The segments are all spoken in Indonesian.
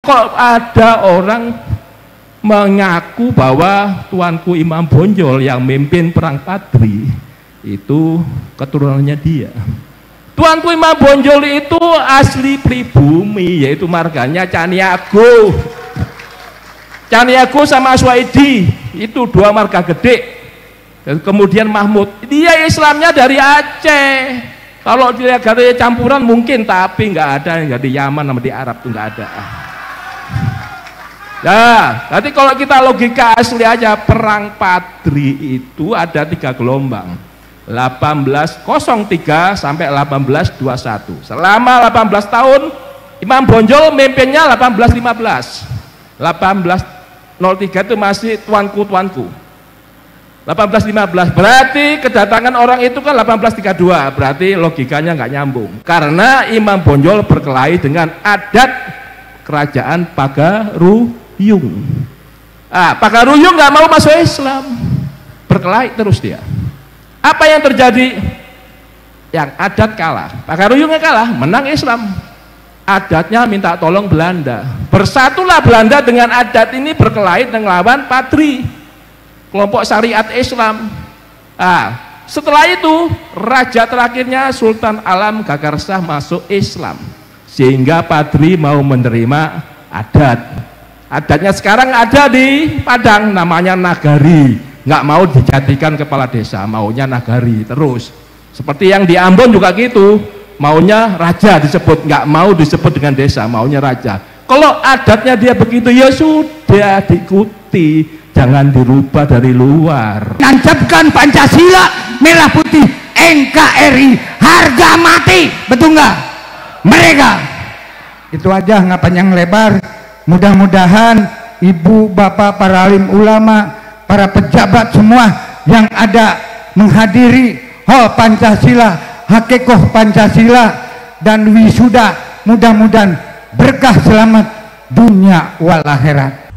Kok ada orang mengaku bahwa tuanku Imam Bonjol yang memimpin perang Padri itu keturunannya dia. Tuanku Imam Bonjol itu asli pribumi, yaitu marganya Caniago. Caniago sama Aswaidi itu dua marga gede. Dan kemudian Mahmud, dia Islamnya dari Aceh. Kalau dilihat dari campuran mungkin, tapi nggak ada yang dari Yaman sama di Arab tuh nggak ada. Nah, nanti kalau kita logika asli aja, perang Padri itu ada 3 gelombang, 1803 sampai 1821. Selama 18 tahun Imam Bonjol memimpinnya 1815. 1803 itu masih tuanku. 1815 berarti kedatangan orang itu kan 1832, berarti logikanya nggak nyambung karena Imam Bonjol berkelahi dengan adat kerajaan Pagaruyung. Pagaruyung nggak mau masuk Islam, berkelahi terus dia. Apa yang terjadi? Yang adat kalah, Pagaruyungnya kalah, menang Islam. Adatnya minta tolong Belanda, bersatulah Belanda dengan adat ini berkelahi dengan lawan Padri, kelompok syariat Islam. Setelah itu raja terakhirnya Sultan Alam Gagarsah masuk Islam, sehingga Padri mau menerima adatnya. Sekarang ada di Padang, namanya Nagari, nggak mau dijadikan kepala desa, maunya Nagari terus. Seperti yang di Ambon juga gitu, maunya raja disebut, nggak mau disebut dengan desa, maunya raja. Kalau adatnya dia begitu, ya sudah diikuti, jangan dirubah dari luar. Nancapkan Pancasila merah putih NKRI harga mati, betul nggak mereka? Itu aja, nggak panjang lebar. Mudah-mudahan ibu bapak para alim ulama, para pejabat semua yang ada menghadiri hal Pancasila, hakikoh Pancasila dan wisuda, mudah-mudahan berkah selamat dunia wal akhirat.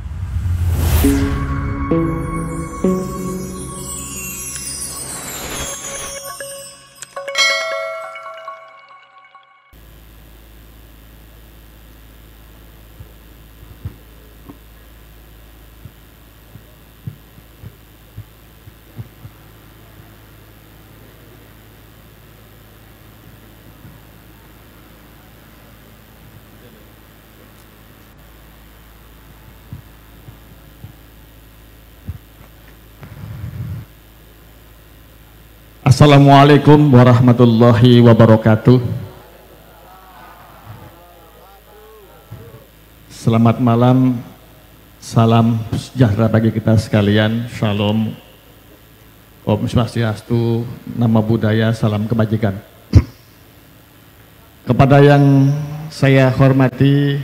Assalamualaikum warahmatullahi wabarakatuh. Selamat malam, salam sejahtera bagi kita sekalian. Shalom, Om Swastiastu, nama budaya, salam kebajikan. Kepada yang saya hormati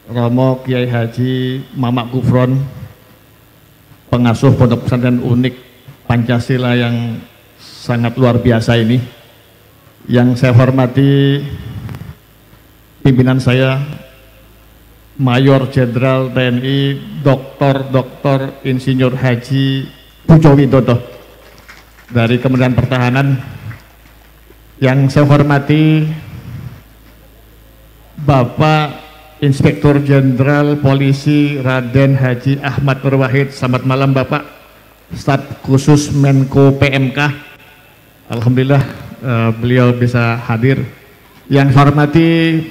Romo Kiai Haji Mamak Gufron, pengasuh Pondok Pesantren Unik Pancasila yang sangat luar biasa ini, yang saya hormati pimpinan saya Mayor Jenderal TNI Dr. Insinyur Haji Pujo Widodo dari Kementerian Pertahanan, yang saya hormati Bapak Inspektur Jenderal Polisi Raden Haji Ahmad Nur Wahid. Selamat malam Bapak. Staf khusus Menko PMK, alhamdulillah beliau bisa hadir. Yang saya hormati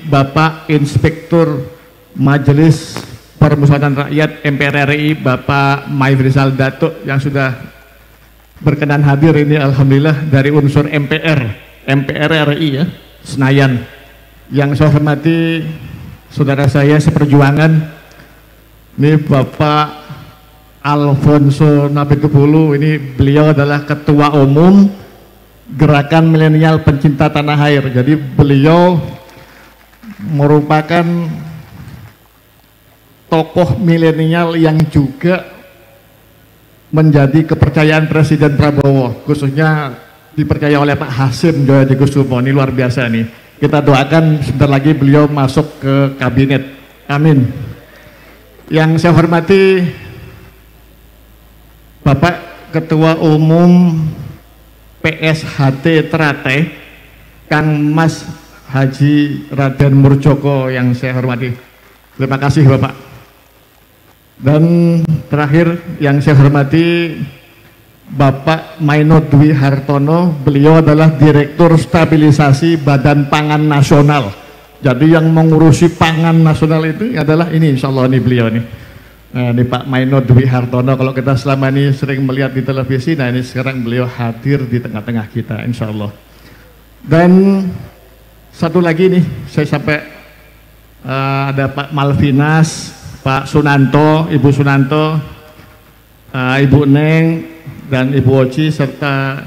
Bapak Inspektur Majelis Permusyawaratan Rakyat MPR RI, Bapak Maifrizal Datuk, yang sudah berkenan hadir ini, alhamdulillah dari unsur MPR RI ya, Senayan. Yang saya hormati saudara saya seperjuangan, ini Bapak Alfonso Nabitupulu, ini beliau adalah Ketua Umum Gerakan Milenial Pencinta Tanah Air. Jadi beliau merupakan tokoh milenial yang juga menjadi kepercayaan Presiden Prabowo, khususnya dipercaya oleh Pak Hasim Joyo Kusumo. Ini luar biasa nih. Kita doakan sebentar lagi beliau masuk ke kabinet. Amin. Yang saya hormati Bapak Ketua Umum PSHT Trate, Kang Mas Haji Raden Murjoko, yang saya hormati. Terima kasih Bapak. Dan terakhir yang saya hormati Bapak Maino Dwi Hartono, beliau adalah Direktur Stabilisasi Badan Pangan Nasional. Jadi yang mengurusi pangan nasional itu adalah ini, insya Allah ini beliau nih. Nah, ini Pak Maino Dwi Hartono, kalau kita selama ini sering melihat di televisi, nah ini sekarang beliau hadir di tengah-tengah kita, insya Allah. Dan satu lagi nih, saya sampai ada Pak Malvinas, Pak Sunanto, Ibu Sunanto, Ibu Neng, dan Ibu Oci, serta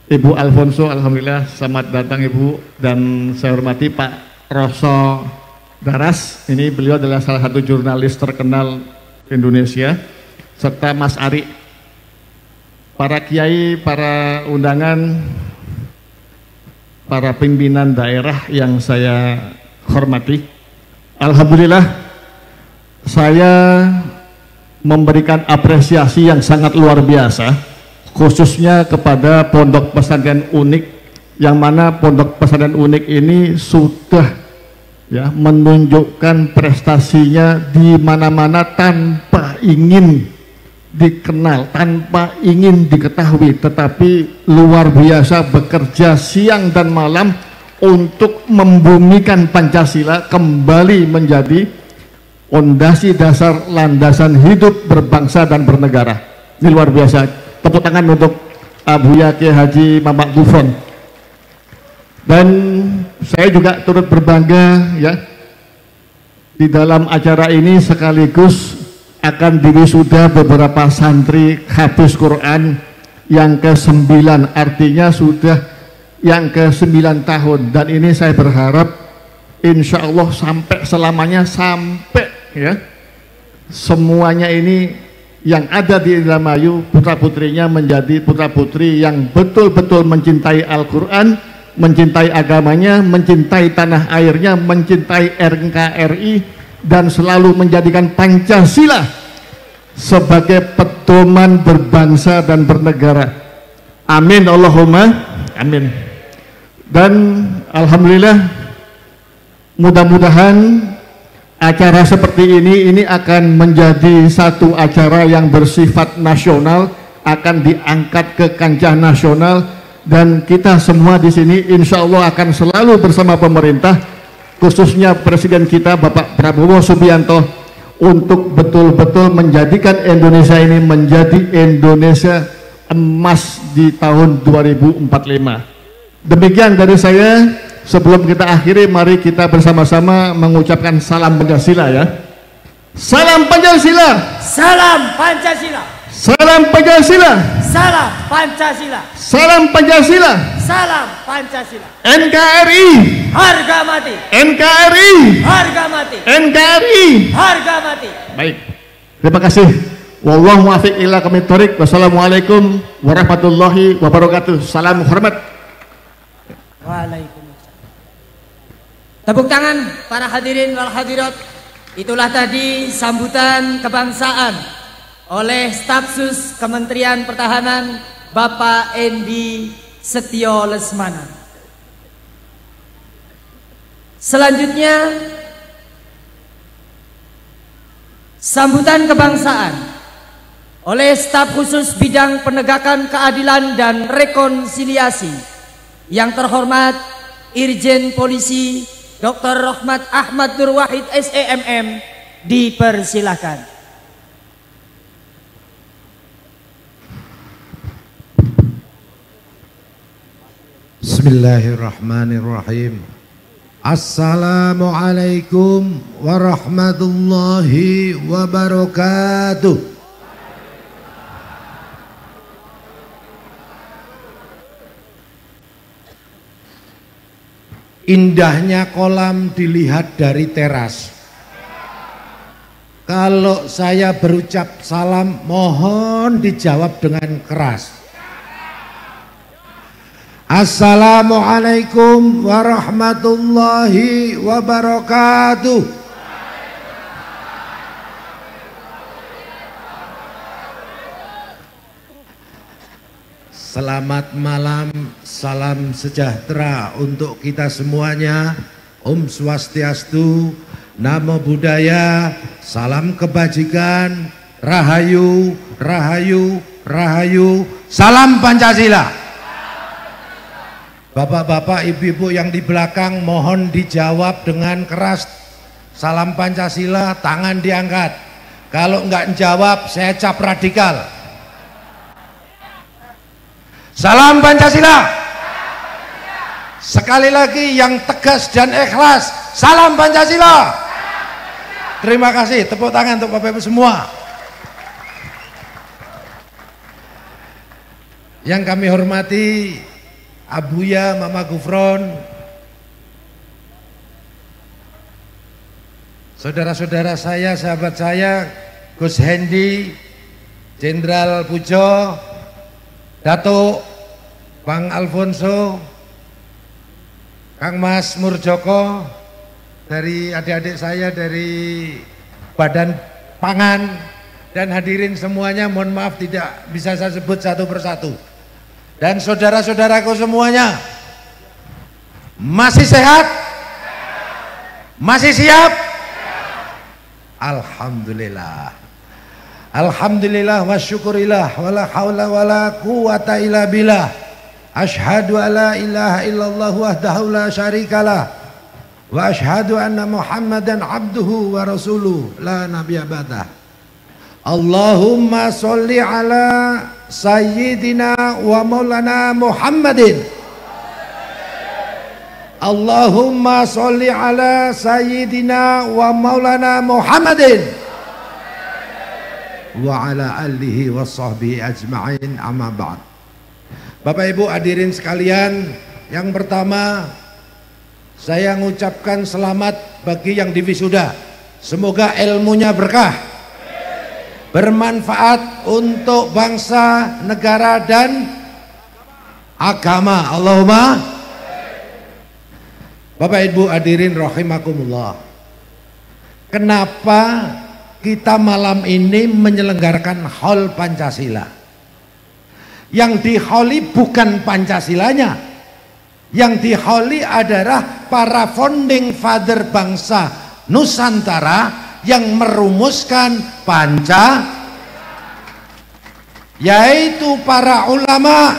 Ibu Alfonso. Alhamdulillah, selamat datang Ibu. Dan saya hormati Pak Roso Daras, ini beliau adalah salah satu jurnalis terkenal Indonesia, serta Mas Ari, para kiai, para undangan, para pimpinan daerah yang saya hormati. Alhamdulillah, saya memberikan apresiasi yang sangat luar biasa, khususnya kepada Pondok Pesantren Unik, yang mana Pondok Pesantren Unik ini sudah menunjukkan prestasinya di mana-mana tanpa ingin dikenal, tanpa ingin diketahui, tetapi luar biasa bekerja siang dan malam untuk membumikan Pancasila kembali menjadi fondasi dasar landasan hidup berbangsa dan bernegara. Ini luar biasa. Tepuk tangan untuk Buya Kiai Haji Mamak Gufron. Dan saya juga turut berbangga ya, di dalam acara ini sekaligus akan diwisuda beberapa santri hafiz Quran yang ke-9, artinya sudah yang ke-9 tahun. Dan ini saya berharap insya Allah sampai selamanya, sampai ya semuanya ini yang ada di Indramayu, putra putrinya menjadi putra putri yang betul-betul mencintai Al-Quran, mencintai agamanya, mencintai tanah airnya, mencintai NKRI, dan selalu menjadikan Pancasila sebagai pedoman berbangsa dan bernegara. Amin Allahumma amin. Dan alhamdulillah, mudah-mudahan acara seperti ini akan menjadi satu acara yang bersifat nasional, akan diangkat ke kancah nasional. Dan kita semua di sini insya Allah akan selalu bersama pemerintah, khususnya Presiden kita Bapak Prabowo Subianto, untuk betul-betul menjadikan Indonesia ini menjadi Indonesia emas di tahun 2045. Demikian dari saya. Sebelum kita akhiri, mari kita bersama-sama mengucapkan salam Pancasila ya. Salam Pancasila. Salam Pancasila. Salam Pancasila. Salam Pancasila. Salam Pancasila. Salam Pancasila. NKRI harga mati. NKRI harga mati. NKRI harga mati. Baik. Terima kasih. Wallahu muwaffiq ila aqwamit thoriq. Wassalamualaikum warahmatullahi wabarakatuh. Salam hormat. Waalaikumsalam. Tepuk tangan para hadirin wal hadirat. Itulah tadi sambutan kebangsaan oleh Stafsus Kementerian Pertahanan Bapak Endi Setio Lesmana. Selanjutnya sambutan kebangsaan oleh Staf Khusus Bidang Penegakan Keadilan dan Rekonsiliasi yang terhormat Irjen Polisi Dr. Rahmat Ahmad Nur Wahid SEMM, dipersilahkan. Bismillahirrahmanirrahim. Assalamualaikum warahmatullahi wabarakatuh. Indahnya kolam dilihat dari teras. Kalau saya berucap salam, mohon dijawab dengan keras. Assalamualaikum warahmatullahi wabarakatuh. Selamat malam, salam sejahtera untuk kita semuanya. Om Swastiastu, Namo Buddhaya, salam kebajikan, rahayu, rahayu, rahayu, salam Pancasila. Bapak-bapak, ibu-ibu yang di belakang mohon dijawab dengan keras. Salam Pancasila, tangan diangkat. Kalau enggak jawab, saya cap radikal. Salam Pancasila. Sekali lagi yang tegas dan ikhlas, salam Pancasila. Terima kasih, tepuk tangan untuk Bapak Ibu semua. Yang kami hormati Abuya, Mama Gufron, saudara-saudara saya, sahabat saya, Gus Hendi, Jenderal Pujo, Datuk Bang Alfonso, Kang Mas Murjoko, dari adik-adik saya dari Badan Pangan, dan hadirin semuanya, mohon maaf tidak bisa saya sebut satu persatu. Dan saudara-saudaraku semuanya, masih sehat? Masih siap? Alhamdulillah. Alhamdulillah wa syukurillah wa la hawla wa la quwata illa billah. Asyhadu an la ilaha illallah wahdahu la syarikalah wa asyhadu anna Muhammadan abduhu wa rasuluh la nabiyya ba'dah. Allahumma sholli ala sayyidina wa maulana Muhammadin. Allahumma sholli ala sayyidina wa maulana Muhammadin wa ala alihi wa sahbihi ajma'in, amma ba'd. Bapak Ibu hadirin sekalian, yang pertama saya mengucapkan selamat bagi yang diwisuda. Semoga ilmunya berkah, bermanfaat untuk bangsa, negara dan agama. Allahumma. Bapak Ibu hadirin rahimakumullah. Kenapa kita malam ini menyelenggarakan Haul Pancasila? Yang dihauli bukan Pancasilanya, yang dihauli adalah para founding father bangsa Nusantara yang merumuskan yaitu para ulama,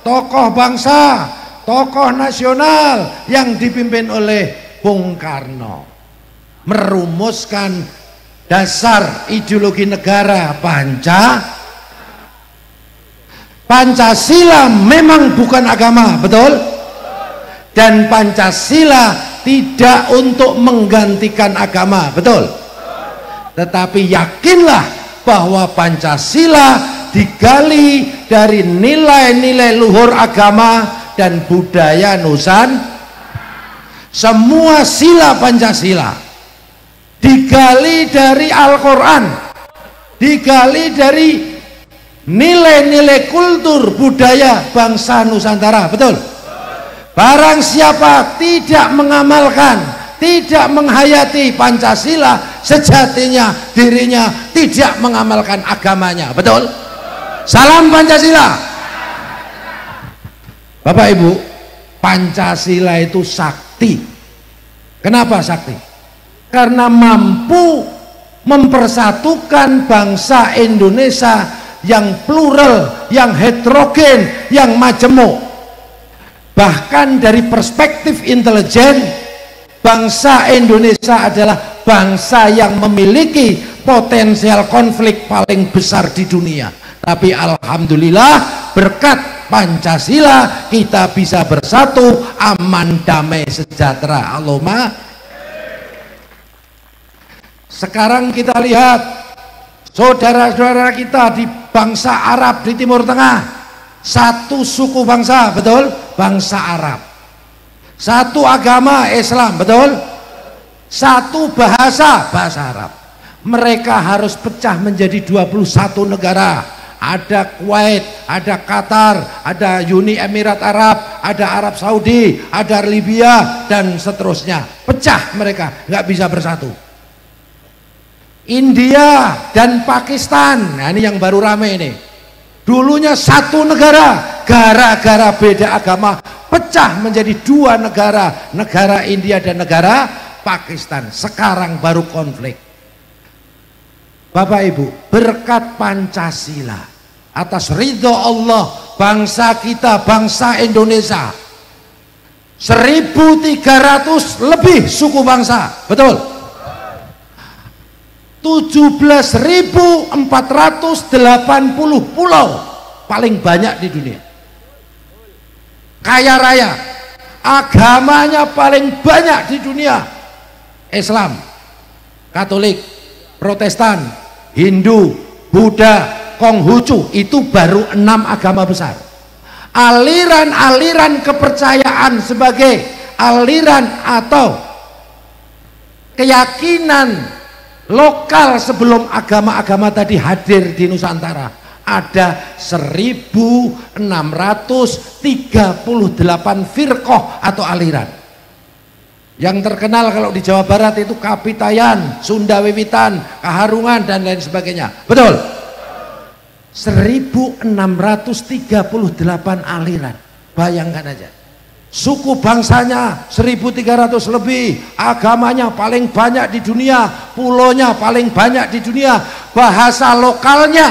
tokoh bangsa, tokoh nasional yang dipimpin oleh Bung Karno, merumuskan dasar ideologi negara Pancasila memang bukan agama, betul? Dan Pancasila tidak untuk menggantikan agama, betul? Tetapi yakinlah bahwa Pancasila digali dari nilai-nilai luhur agama dan budaya Nusantara. Semua sila Pancasila digali dari Al-Quran, digali dari nilai-nilai kultur budaya bangsa Nusantara, betul? Barang siapa tidak mengamalkan, tidak menghayati Pancasila, sejatinya dirinya tidak mengamalkan agamanya, betul? Salam Pancasila. Bapak Ibu, Pancasila itu sakti. Kenapa sakti? Karena mampu mempersatukan bangsa Indonesia yang plural, yang heterogen, yang majemuk. Bahkan dari perspektif intelijen, bangsa Indonesia adalah bangsa yang memiliki potensial konflik paling besar di dunia. Tapi alhamdulillah berkat Pancasila kita bisa bersatu, aman, damai, sejahtera. Allahumma. Sekarang kita lihat saudara-saudara kita di bangsa Arab di Timur Tengah, satu suku bangsa, betul? Bangsa Arab, satu agama Islam, betul? Satu bahasa Arab. Mereka harus pecah menjadi 21 negara. Ada Kuwait, ada Qatar, ada Uni Emirat Arab, ada Arab Saudi, ada Libya, dan seterusnya. Pecah mereka, nggak bisa bersatu. India dan Pakistan, nah ini yang baru rame ini. Dulunya satu negara, gara-gara beda agama pecah menjadi dua negara, negara India dan negara Pakistan, sekarang baru konflik. Bapak Ibu, berkat Pancasila, atas ridho Allah, bangsa kita, bangsa Indonesia 1.300 lebih suku bangsa, betul? 17.480 pulau, paling banyak di dunia. Kaya raya, agamanya paling banyak di dunia. Islam, Katolik, Protestan, Hindu, Buddha, Konghucu, itu baru 6 agama besar. Aliran-aliran kepercayaan sebagai aliran atau keyakinan lokal sebelum agama-agama tadi hadir di Nusantara ada 1.638 firqah atau aliran. Yang terkenal kalau di Jawa Barat itu Kapitayan, Sunda Wiwitan, Kaharungan dan lain sebagainya. Betul? 1.638 aliran. Bayangkan aja. Suku bangsanya 1.300 lebih, agamanya paling banyak di dunia, pulaunya paling banyak di dunia, bahasa lokalnya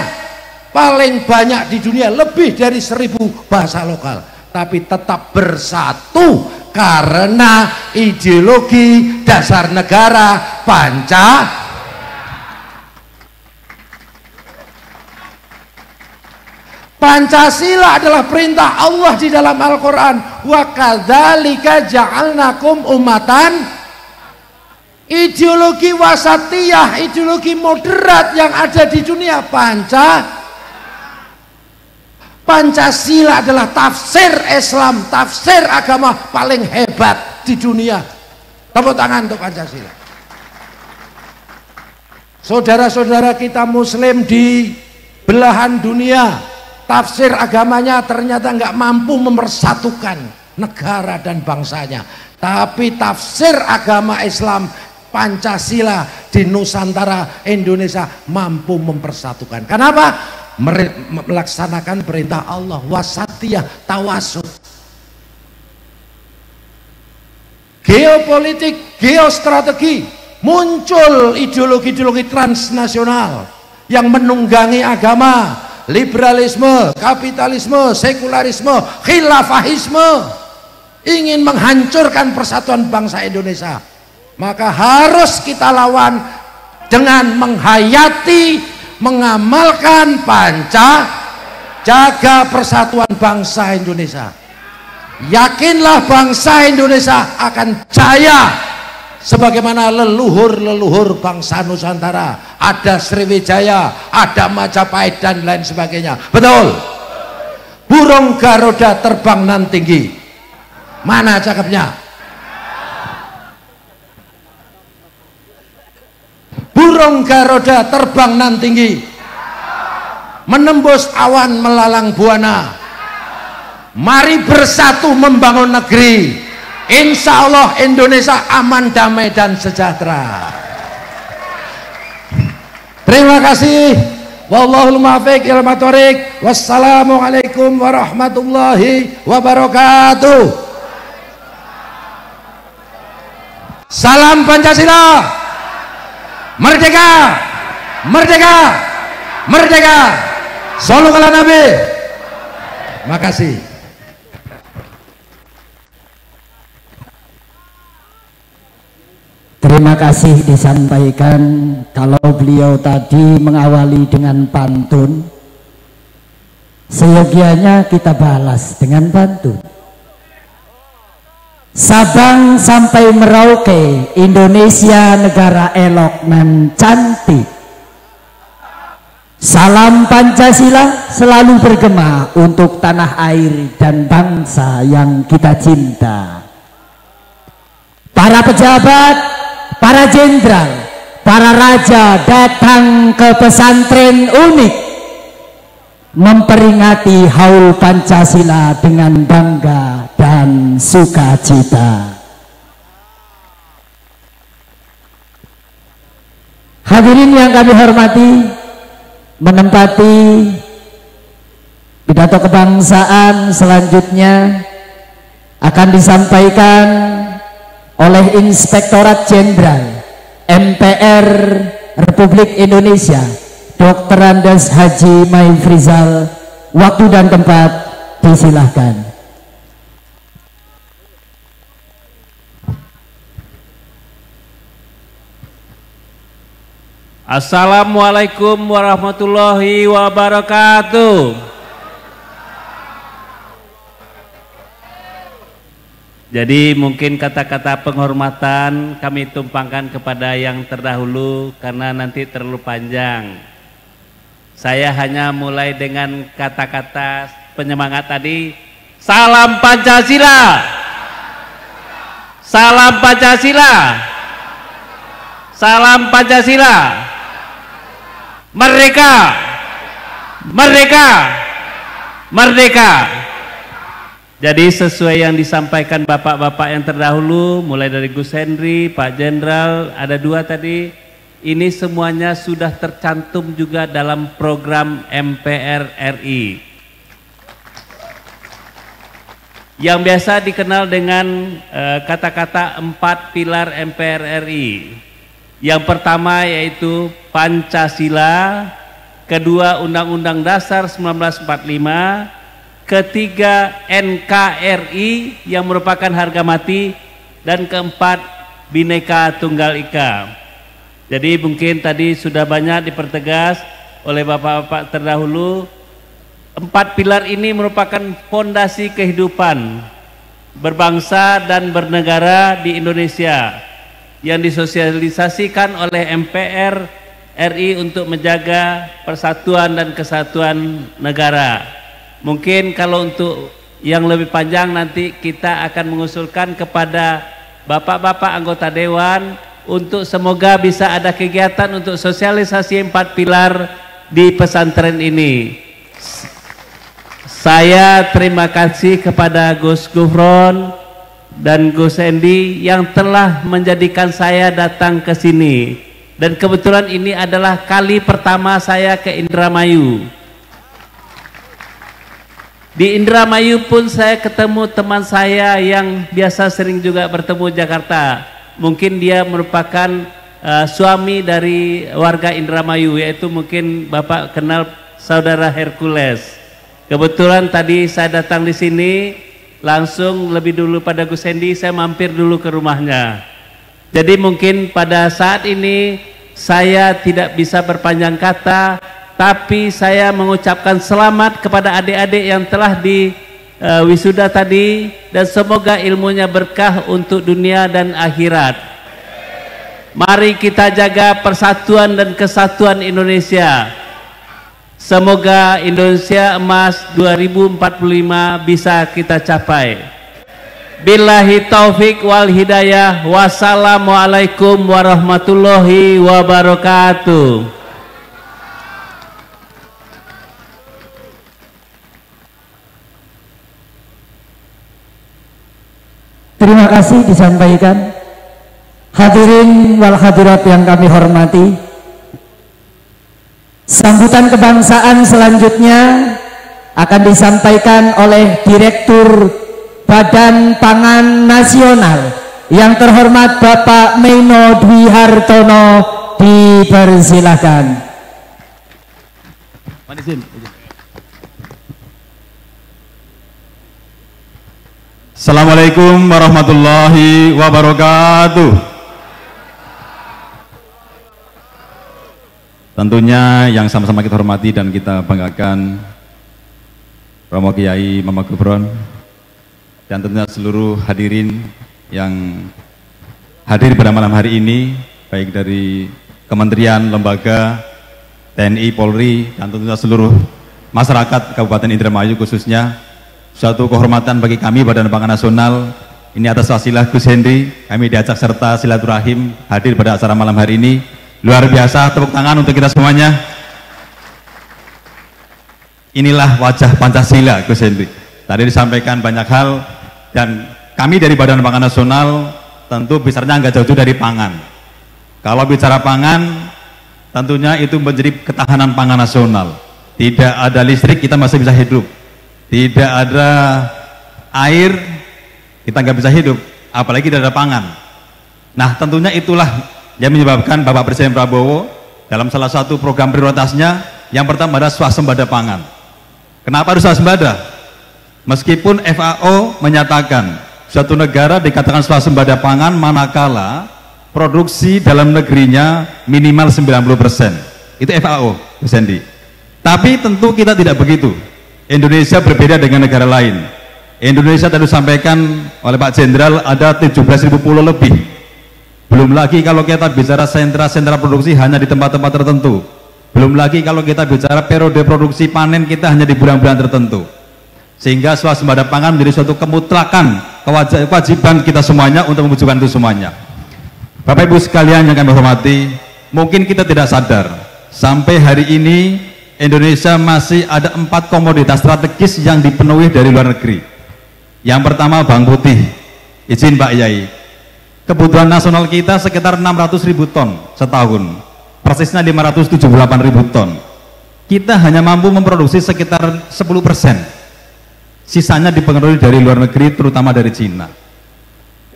paling banyak di dunia, lebih dari 1.000 bahasa lokal, tapi tetap bersatu karena ideologi dasar negara Pancasila adalah perintah Allah di dalam Al-Quran. Wa kadzalika ja'alnakum ummatan. Ideologi wasatiyah, ideologi moderat yang ada di dunia Pancasila adalah tafsir Islam, tafsir agama paling hebat di dunia. Tepuk tangan untuk Pancasila. Saudara-saudara kita Muslim di belahan dunia, tafsir agamanya ternyata nggak mampu mempersatukan negara dan bangsanya. Tapi tafsir agama Islam Pancasila di Nusantara Indonesia mampu mempersatukan. Kenapa? Melaksanakan perintah Allah, wasatiyah, tawasud. Geopolitik, geostrategi, muncul ideologi-ideologi transnasional yang menunggangi agama, liberalisme, kapitalisme, sekularisme, khilafahisme, ingin menghancurkan persatuan bangsa Indonesia. Maka harus kita lawan dengan menghayati, mengamalkan jaga persatuan bangsa Indonesia. Yakinlah bangsa Indonesia akan jaya sebagaimana leluhur-leluhur bangsa Nusantara. Ada Sriwijaya, ada Majapahit dan lain sebagainya. Betul? Burung Garuda terbang nan tinggi. Mana cakepnya? Burung Garuda terbang nan tinggi, menembus awan melalang buana. Mari bersatu membangun negeri. Insya Allah Indonesia aman, damai dan sejahtera. Terima kasih. Wallahul muwaffiq ila thoriq. Wassalamualaikum warahmatullahi wabarakatuh. Salam Pancasila. Merdeka, merdeka, merdeka. Shallallahu ala Nabi. Makasih. Terima kasih disampaikan. Kalau beliau tadi mengawali dengan pantun, seyogianya kita balas dengan pantun. Sabang sampai Merauke, Indonesia negara elok nan cantik. Salam Pancasila selalu bergema untuk tanah air dan bangsa yang kita cinta. Para pejabat, para jenderal, para raja datang ke pesantren unik, memperingati haul Pancasila dengan bangga dan sukacita. Hadirin yang kami hormati, menempati pidato kebangsaan selanjutnya akan disampaikan oleh Inspektorat Jenderal MPR Republik Indonesia Dr. Andes Haji Maifrizal. Waktu dan tempat disilahkan. Assalamualaikum warahmatullahi wabarakatuh. Jadi mungkin kata-kata penghormatan kami tumpangkan kepada yang terdahulu karena nanti terlalu panjang. Saya hanya mulai dengan kata-kata penyemangat tadi. Salam Pancasila. Salam Pancasila. Salam Pancasila. Merdeka. Merdeka. Merdeka. Jadi sesuai yang disampaikan bapak-bapak yang terdahulu, mulai dari Gus Henry, Pak Jenderal, ada dua tadi, ini semuanya sudah tercantum juga dalam program MPR RI. Yang biasa dikenal dengan kata-kata 4 pilar MPR RI. Yang pertama yaitu Pancasila, kedua Undang-Undang Dasar 1945, ketiga NKRI yang merupakan harga mati, dan keempat Bhinneka Tunggal Ika. Jadi mungkin tadi sudah banyak dipertegas oleh bapak-bapak terdahulu, 4 pilar ini merupakan fondasi kehidupan berbangsa dan bernegara di Indonesia yang disosialisasikan oleh MPR RI untuk menjaga persatuan dan kesatuan negara. Mungkin kalau untuk yang lebih panjang nanti kita akan mengusulkan kepada bapak-bapak anggota dewan untuk semoga bisa ada kegiatan untuk sosialisasi 4 pilar di pesantren ini. Saya terima kasih kepada Gus Gufron dan Gus Endi yang telah menjadikan saya datang ke sini, dan kebetulan ini adalah kali pertama saya ke Indramayu. Di Indramayu pun saya ketemu teman saya yang biasa sering juga bertemu Jakarta. Mungkin dia merupakan suami dari warga Indramayu, yaitu mungkin Bapak kenal Saudara Hercules. Kebetulan tadi saya datang di sini, langsung lebih dulu pada Gus Hendi, saya mampir dulu ke rumahnya. Jadi mungkin pada saat ini saya tidak bisa berpanjang kata, tapi saya mengucapkan selamat kepada adik-adik yang telah di wisuda tadi, dan semoga ilmunya berkah untuk dunia dan akhirat. Mari kita jaga persatuan dan kesatuan Indonesia. Semoga Indonesia Emas 2045 bisa kita capai. Billahi taufik wal hidayah. Wassalamualaikum warahmatullahi wabarakatuh. Terima kasih disampaikan. Hadirin wal hadirat yang kami hormati, sambutan kebangsaan selanjutnya akan disampaikan oleh Direktur Badan Pangan Nasional yang terhormat Bapak Meino Dwi Hartono. Dipersilahkan. Assalamualaikum warahmatullahi wabarakatuh. Tentunya yang sama-sama kita hormati dan kita banggakan, Romo Kiai Mama Gufron, dan tentunya seluruh hadirin yang hadir pada malam hari ini, baik dari kementerian, lembaga, TNI, Polri, dan tentunya seluruh masyarakat Kabupaten Indramayu khususnya. Suatu kehormatan bagi kami Badan Pangan Nasional ini atas wasilah Gus Henry, kami diajak serta silaturahim hadir pada acara malam hari ini. Luar biasa, tepuk tangan untuk kita semuanya. Inilah wajah Pancasila, Gus Henry. Tadi disampaikan banyak hal, dan kami dari Badan Pangan Nasional tentu bicaranya nggak jauh-jauh dari pangan. Kalau bicara pangan, tentunya itu menjadi ketahanan pangan nasional. Tidak ada listrik, kita masih bisa hidup. Tidak ada air, kita nggak bisa hidup, apalagi tidak ada pangan. Nah, tentunya itulah yang menyebabkan Bapak Presiden Prabowo dalam salah satu program prioritasnya yang pertama adalah swasembada pangan. Kenapa harus swasembada? Meskipun FAO menyatakan suatu negara dikatakan swasembada pangan manakala produksi dalam negerinya minimal 90%. Itu FAO, Bu Sandy. Tapi tentu kita tidak begitu. Indonesia berbeda dengan negara lain. Indonesia tadi disampaikan oleh Pak Jenderal ada 17.000 pulau lebih. Belum lagi kalau kita bicara sentra-sentra produksi hanya di tempat-tempat tertentu. Belum lagi kalau kita bicara periode produksi panen kita hanya di bulan-bulan tertentu. Sehingga swasembada pangan menjadi suatu kemutlakan kewajiban kita semuanya untuk mewujudkan itu semuanya. Bapak Ibu sekalian yang kami hormati, mungkin kita tidak sadar sampai hari ini Indonesia masih ada 4 komoditas strategis yang dipenuhi dari luar negeri. Yang pertama bawang putih. Izin Pak Yai, kebutuhan nasional kita sekitar 600.000 ton setahun, persisnya 578.000 ton. Kita hanya mampu memproduksi sekitar 10%. Sisanya dipengaruhi dari luar negeri, terutama dari Cina.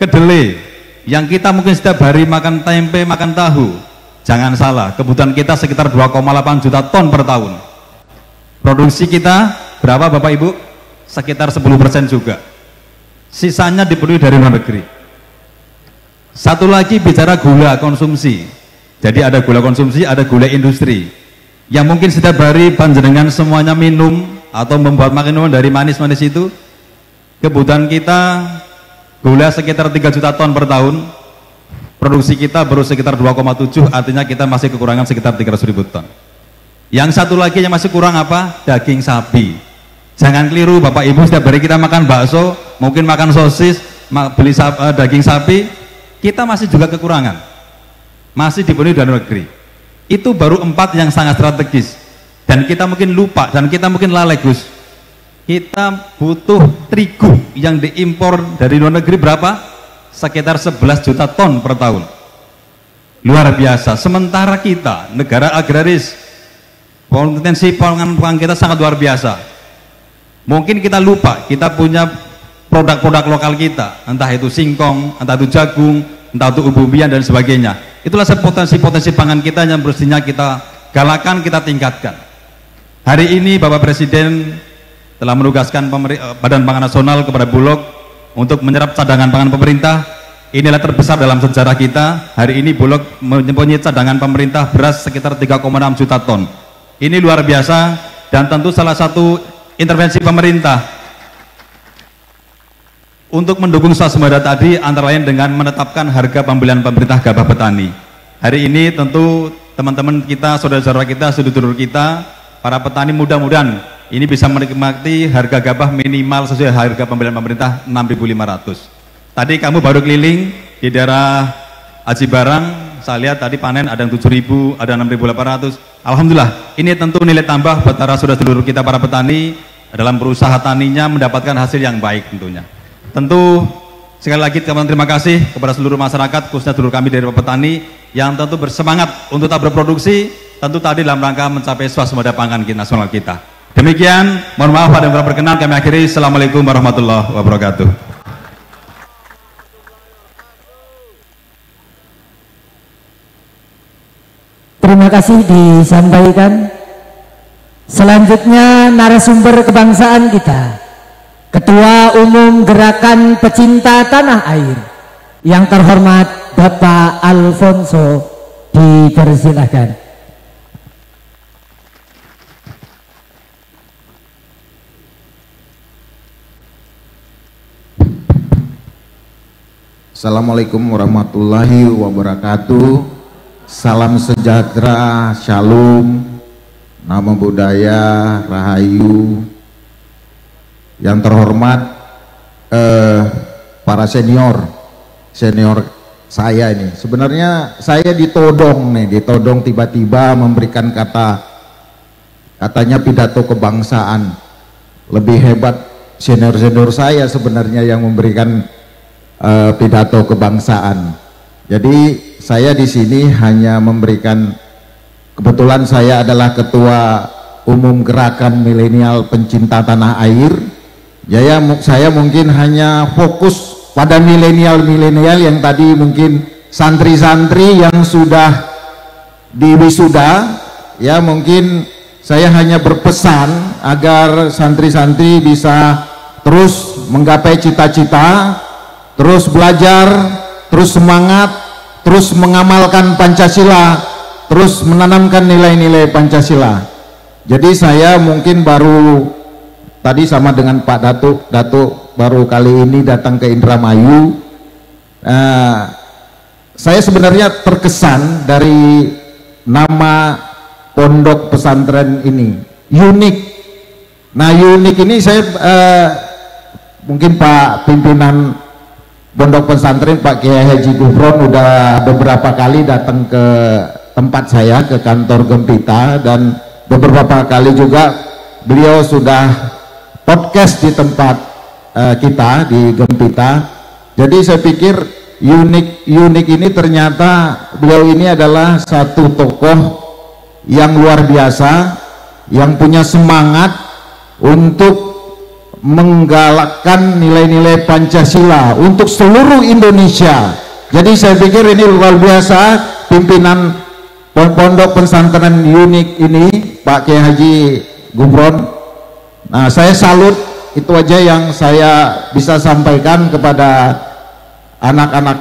Kedelai yang kita mungkin setiap hari makan tempe, makan tahu, jangan salah, kebutuhan kita sekitar 2,8 juta ton per tahun. Produksi kita berapa Bapak Ibu? Sekitar 10% juga. Sisanya dipenuhi dari luar negeri. Satu lagi bicara gula konsumsi. Jadi ada gula konsumsi, ada gula industri. Yang mungkin setiap hari panjenengan semuanya minum atau membuat makanan dari manis-manis itu, kebutuhan kita gula sekitar 3 juta ton per tahun, produksi kita baru sekitar 2,7, artinya kita masih kekurangan sekitar 300.000 ton. Yang satu lagi yang masih kurang apa? Daging sapi. Jangan keliru Bapak Ibu, setiap hari kita makan bakso, mungkin makan sosis, beli daging sapi, kita masih juga kekurangan, masih dipenuhi dari negeri. Itu baru 4 yang sangat strategis, dan kita mungkin lupa, dan kita mungkin lalai Gus. Kita butuh terigu yang diimpor dari luar negeri berapa? Sekitar 11 juta ton per tahun. Luar biasa. Sementara kita negara agraris, potensi pangan kita sangat luar biasa. Mungkin kita lupa kita punya produk-produk lokal kita, entah itu singkong, entah itu jagung, entah itu umbi-umbian dan sebagainya. Itulah potensi-potensi pangan kita yang mestinya kita galakan, kita tingkatkan. Hari ini Bapak Presiden telah menugaskan Badan Pangan Nasional kepada Bulog untuk menyerap cadangan pangan pemerintah. Inilah terbesar dalam sejarah kita. Hari ini Bulog mempunyai cadangan pemerintah beras sekitar 3,6 juta ton. Ini luar biasa, dan tentu salah satu intervensi pemerintah untuk mendukung swasembada tadi antara lain dengan menetapkan harga pembelian pemerintah gabah petani. Hari ini tentu teman-teman kita, saudara-saudara kita, sedulur kita, para petani mudah-mudahan ini bisa menikmati harga gabah minimal sesuai harga pembelian pemerintah 6.500. Tadi kamu baru keliling di daerah Aji Barang, saya lihat tadi panen ada yang 7.000, ada 6.800. Alhamdulillah, ini tentu nilai tambah buat para saudara-saudara kita para petani dalam berusaha taninya mendapatkan hasil yang baik tentunya. Tentu sekali lagi terima kasih kepada seluruh masyarakat, khususnya seluruh kami dari petani yang tentu bersemangat untuk tak berproduksi, tentu tadi dalam rangka mencapai swasembada pangan nasional kita. Demikian, mohon maaf ada yang berkenan, kami akhiri. Assalamualaikum warahmatullahi wabarakatuh. Terima kasih disampaikan. Selanjutnya narasumber kebangsaan kita, Ketua Umum Gerakan Pecinta Tanah Air, yang terhormat Bapak Alfonso, dipersilakan. Assalamualaikum warahmatullahi wabarakatuh. Salam sejahtera, shalom, nama budaya, rahayu. Yang terhormat para senior saya ini. Sebenarnya saya ditodong tiba-tiba memberikan katanya pidato kebangsaan. Lebih hebat senior saya sebenarnya yang memberikan pidato kebangsaan. Jadi saya di sini hanya memberikan, kebetulan saya adalah Ketua Umum Gerakan Milenial Pencinta Tanah Air. Saya mungkin hanya fokus pada milenial yang tadi mungkin santri-santri yang sudah diwisuda, ya mungkin saya hanya berpesan agar santri-santri bisa terus menggapai cita-cita, terus belajar, terus semangat, terus mengamalkan Pancasila, terus menanamkan nilai-nilai Pancasila. Jadi saya mungkin baru tadi sama dengan Pak Datuk baru kali ini datang ke Indramayu. Saya sebenarnya terkesan dari nama pondok pesantren ini, unik. Nah, unik ini saya mungkin Pak pimpinan pondok pesantren Pak Kiai Haji Gufron udah beberapa kali datang ke tempat saya, ke kantor Gempita, dan beberapa kali juga beliau sudah podcast di tempat kita di Gempita. Jadi saya pikir unik ini ternyata beliau ini adalah satu tokoh yang luar biasa, yang punya semangat untuk menggalakkan nilai-nilai Pancasila untuk seluruh Indonesia. Jadi saya pikir ini luar biasa pimpinan pondok pesantren unik ini Pak Kiai Haji Gufron. Nah, saya salut, itu aja yang saya bisa sampaikan kepada anak-anak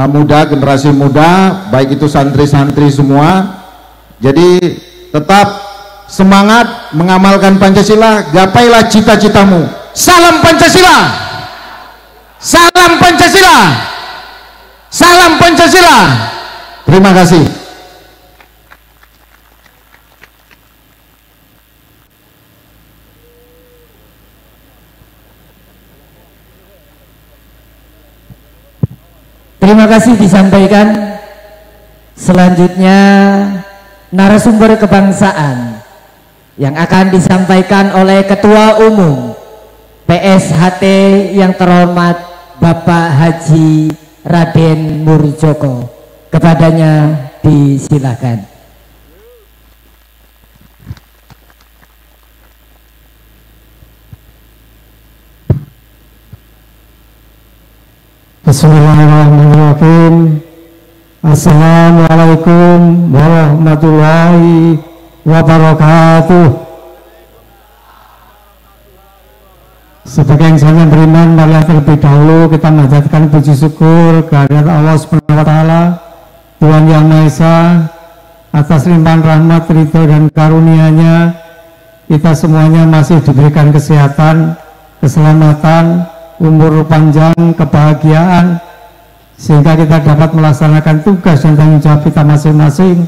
muda, generasi muda, baik itu santri-santri semua. Jadi tetap semangat mengamalkan Pancasila, gapailah cita-citamu. Salam Pancasila, salam Pancasila, salam Pancasila. Terima kasih. Terima kasih disampaikan. Selanjutnya narasumber kebangsaan yang akan disampaikan oleh Ketua Umum PSHT yang terhormat Bapak Haji Raden Murjoko. Kepadanya disilakan. Bismillahirrahmanirrahim. Assalamualaikum warahmatullahi wabarakatuh. Sebagai yang saya beriman, marilah terlebih dahulu kita menjadikan puji syukur kehadirat Allah Subhanahu wa taala, Tuhan Yang Maha Esa, atas limpahan rahmat, ridho dan karunia-Nya. Kita semuanya masih diberikan kesehatan, keselamatan, umur panjang, kebahagiaan, sehingga kita dapat melaksanakan tugas dan tanggung jawab kita masing-masing,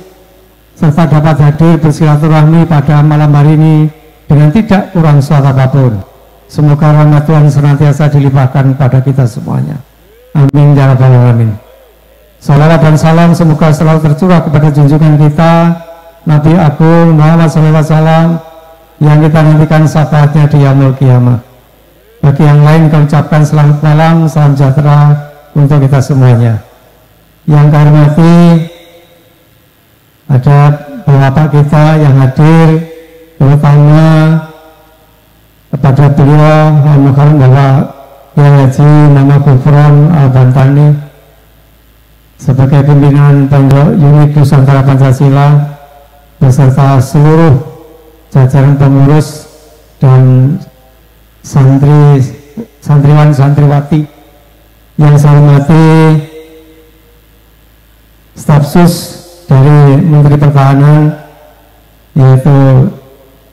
serta dapat hadir bersilaturahmi pada malam hari ini dengan tidak kurang suatu apapun. Semoga rahmat Tuhan senantiasa dilimpahkan kepada kita semuanya. Amin ya rabbal alamin. Salawat dan salam semoga selalu tercurah kepada junjungan kita Nabi Agung Muhammad SAW, yang kita nantikan syafaatnya di yaumul qiyamah. Bagi yang lain kami ucapkan selamat malam, salam sejahtera untuk kita semuanya. Yang kami hormati, ada bapak kita yang hadir, terutama kepada beliau Al-Mukarram Bapak Kiai Haji Nama Gufron Al-Bantani sebagai pimpinan Pondok Unit Nusantara Pancasila beserta seluruh jajaran pengurus dan santriwan santriwati yang saya hormati, staf sus dari Menteri Pertahanan yaitu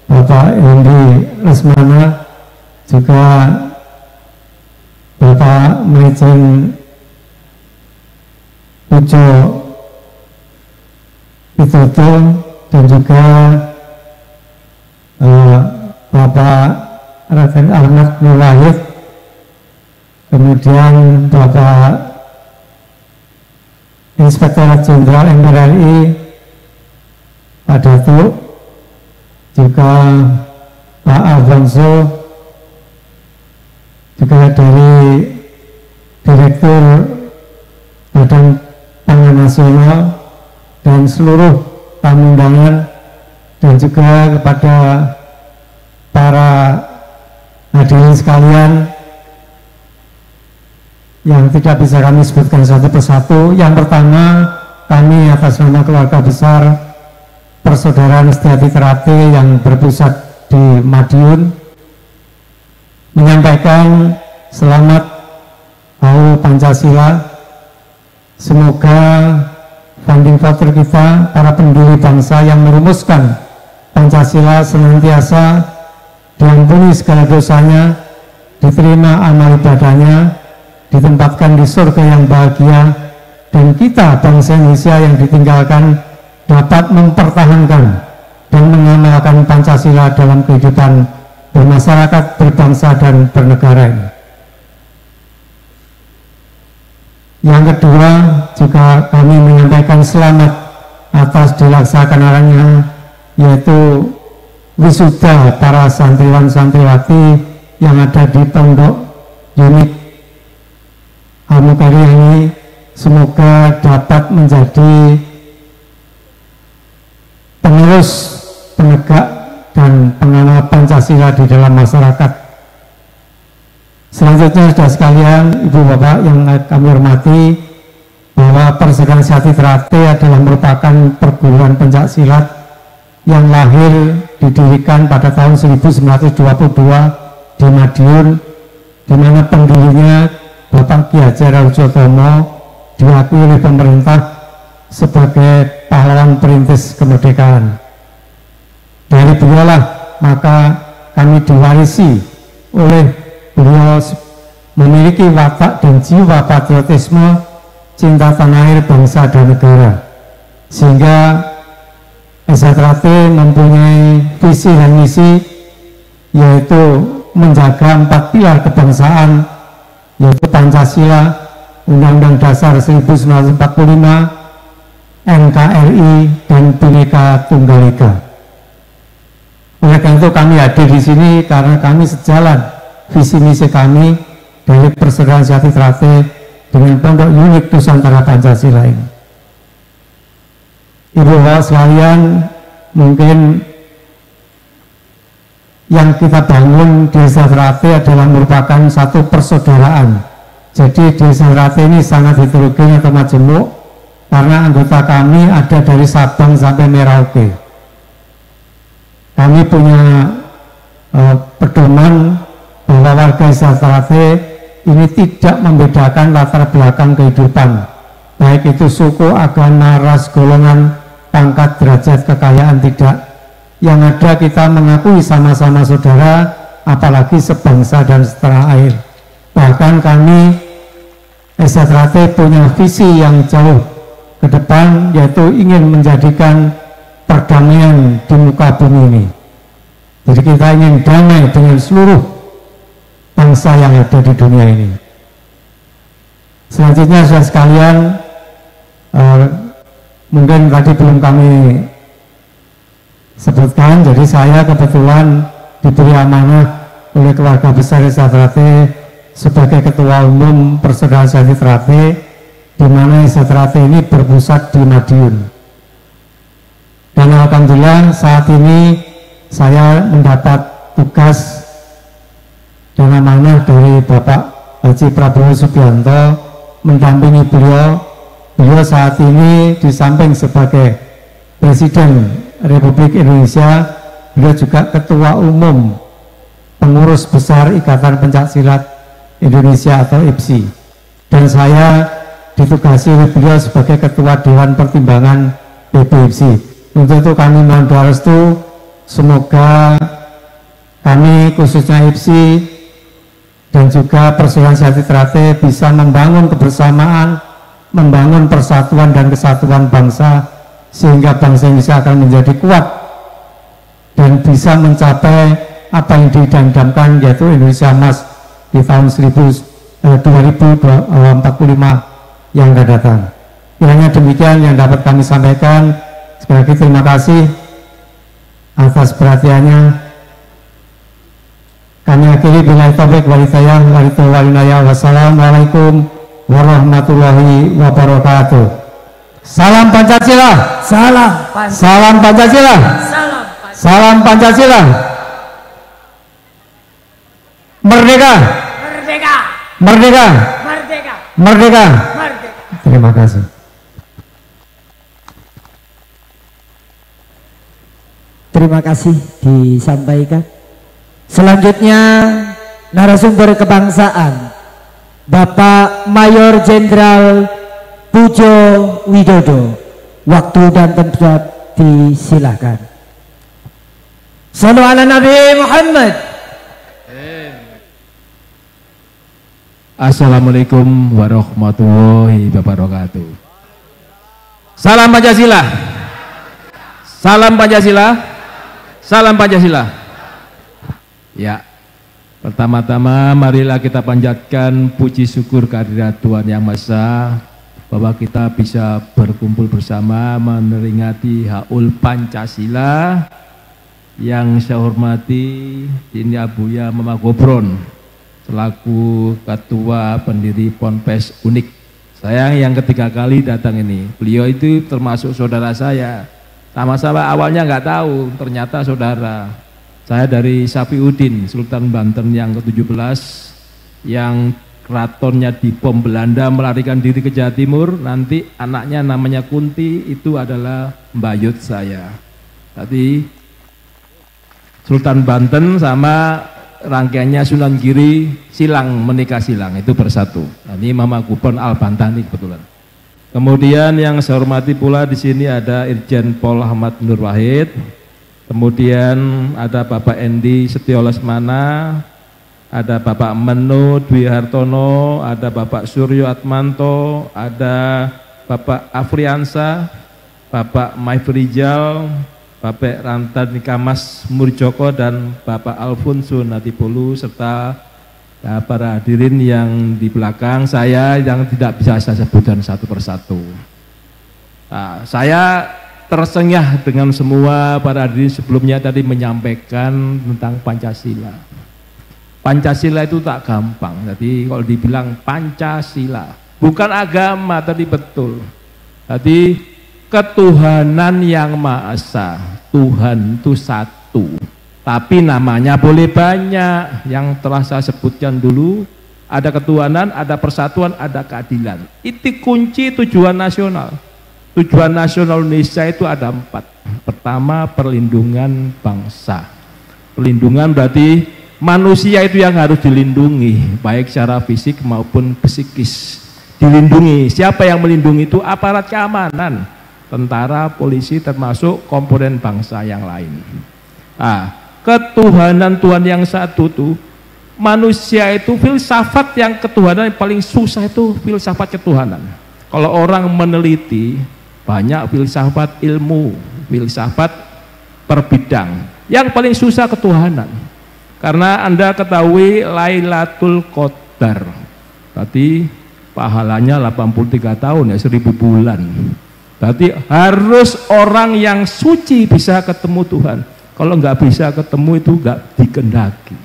Bapak Hendy Lesmana, juga Bapak Maijen Pujo Pitoto, dan juga Bapak Raden Ahmad Nurwahid, kemudian Bapak Inspektorat Jenderal MPRI Pak Datuk, juga Pak Alfonso, juga dari Direktur Badan Pangan Nasional, dan seluruh tamu undangan, dan juga kepada para hadirin sekalian yang tidak bisa kami sebutkan satu persatu. Yang pertama, kami atas nama keluarga besar Persaudaraan Setiati Terate yang berpusat di Madiun menyampaikan selamat HUT Pancasila. Semoga founding father kita, para pendiri bangsa yang merumuskan Pancasila senantiasa diampuni segala dosanya, diterima amal ibadahnya, ditempatkan di surga yang bahagia, dan kita bangsa Indonesia yang ditinggalkan dapat mempertahankan dan mengamalkan Pancasila dalam kehidupan bermasyarakat, berbangsa, dan bernegara ini. Yang kedua, juga kami menyampaikan selamat atas dilaksanakannya, yaitu wisuda para santriwan-santriwati yang ada di Pondok Unit Al-Mukariyah ini. Semoga dapat menjadi penerus, penegak, dan pengamal Pancasila di dalam masyarakat. Selanjutnya, saudara sekalian, ibu bapak yang kami hormati, bahwa Persaudaraan Setiati Terate adalah merupakan perguruan pencaksilat yang lahir didirikan pada tahun 1922 di Madiun, di mana pendirinya Bapak Ki Hajar Harjotomo diakui oleh pemerintah sebagai pahlawan perintis kemerdekaan. Dari beliaulah maka kami diwarisi oleh beliau memiliki watak dan jiwa patriotisme, cinta tanah air, bangsa, dan negara, sehingga STT mempunyai visi dan misi, yaitu menjaga 4 pilar kebangsaan, yaitu Pancasila, Undang-Undang Dasar 1945, NKRI, dan Bhinneka Tunggal Ika. Oleh karena itu kami hadir di sini karena kami sejalan visi misi kami dari Persaudaraan Setiati Terate dengan Pondok Unit Nusantara Pancasila ini. Ibu bapak sekalian, mungkin yang kita bangun di Desa Terate adalah merupakan satu persaudaraan. Jadi Desa Terate ini sangat heterogen atau majemuk karena anggota kami ada dari Sabang sampai Merauke. Kami punya pedoman bahwa warga Desa Terate ini tidak membedakan latar belakang kehidupan, baik itu suku, agama, ras, golongan, pangkat, derajat, kekayaan, tidak. Yang ada kita mengakui sama-sama saudara, apalagi sebangsa dan setanah air. Bahkan kami STT punya visi yang jauh ke depan, yaitu ingin menjadikan perdamaian di muka bumi ini. Jadi kita ingin damai dengan seluruh bangsa yang ada di dunia ini. Selanjutnya saudara sekalian, mungkin tadi belum kami sebutkan, jadi saya kebetulan diberi amanah oleh keluarga besar Desa Terate sebagai Ketua Umum Persaudaraan Setiati Terate, di mana Desa Terate ini berpusat di Madiun. Dan alhamdulillah saat ini saya mendapat tugas dan amanah dari Bapak Haji Prabowo Subianto mendampingi beliau. Beliau saat ini di samping sebagai Presiden Republik Indonesia, beliau juga Ketua Umum Pengurus Besar Ikatan Pencaksilat Indonesia atau IPSI. Dan saya ditugasi oleh beliau sebagai Ketua Dewan Pertimbangan PBIPSI. Untuk itu kami mohon doa restu, semoga kami khususnya IPSI dan juga Persaudaraan Setiati Terate bisa membangun kebersamaan, membangun persatuan dan kesatuan bangsa, sehingga bangsa Indonesia akan menjadi kuat dan bisa mencapai apa yang didamkan, yaitu Indonesia Emas di tahun 2045 yang akan datang. Kiranya demikian yang dapat kami sampaikan. Sekali lagi terima kasih atas perhatiannya. Kami akhiri billahi taufiq wal hidayah wassalamualaikum warahmatullahi wabarakatuh. Salam Pancasila. Salam Pancasila. Salam Pancasila. Salam Pancasila. Merdeka. Merdeka. Merdeka. Merdeka. Merdeka. Terima kasih. Terima kasih disampaikan. Selanjutnya narasumber kebangsaan Bapak Mayor Jenderal Pujo Widodo. Waktu dan tempat disilahkan. Sallu ala Nabi Muhammad. Assalamualaikum warahmatullahi wabarakatuh. Salam Pancasila. Salam Pancasila. Salam Pancasila. Ya, pertama-tama marilah kita panjatkan puji syukur kehadirat Tuhan Yang Maha Esa bahwa kita bisa berkumpul bersama memperingati HUL Pancasila. Yang saya hormati ini Abuya Mama Gobron selaku ketua pendiri Ponpes Unik. Saya yang ketiga kali datang ini. Beliau itu termasuk saudara saya. Sama-sama awalnya nggak tahu, ternyata saudara. Saya dari Safiuddin, Sultan Banten yang ke-17, yang keratonnya dibom Belanda, melarikan diri ke Jawa Timur. Nanti anaknya namanya Kunti, itu adalah mbayut saya. Tadi Sultan Banten sama rangkaiannya Sunan Giri Silang, menikah silang, itu bersatu. Nah, ini Mama Gubon Al-Bantani kebetulan. Kemudian yang saya hormati pula di sini ada Irjen Pol Ahmad Nur Wahid. Kemudian ada Bapak Endi Setio Lesmana, ada Bapak Menu Dwi Hartono, ada Bapak Suryo Atmanto, ada Bapak Afriansa, Bapak Maifrijal, Bapak Rantan Kamas Murjoko, dan Bapak Alfonso Natipolu, serta para hadirin yang di belakang saya yang tidak bisa saya sebutkan satu persatu. Nah, saya tersenggah dengan semua para hadirin sebelumnya tadi menyampaikan tentang Pancasila. Pancasila itu tak gampang. Jadi kalau dibilang Pancasila bukan agama, tadi betul. Tadi ketuhanan yang Maha Esa. Tuhan itu satu, tapi namanya boleh banyak. Yang telah saya sebutkan dulu, ada ketuhanan, ada persatuan, ada keadilan. Itu kunci tujuan nasional. Tujuan nasional Indonesia itu ada 4. Pertama, perlindungan bangsa. Perlindungan berarti manusia itu yang harus dilindungi, baik secara fisik maupun psikis. Dilindungi. Siapa yang melindungi itu? Aparat keamanan, tentara, polisi, termasuk komponen bangsa yang lain. Nah, ketuhanan Tuhan yang satu tuh, manusia itu filsafat yang ketuhanan yang paling susah itu filsafat ketuhanan. Kalau orang meneliti banyak filsafat ilmu, filsafat per bidang, yang paling susah ketuhanan. Karena Anda ketahui Lailatul Qadar tadi pahalanya 83 tahun ya, 1000 bulan. Berarti harus orang yang suci bisa ketemu Tuhan. Kalau nggak bisa ketemu itu nggak dikehendaki.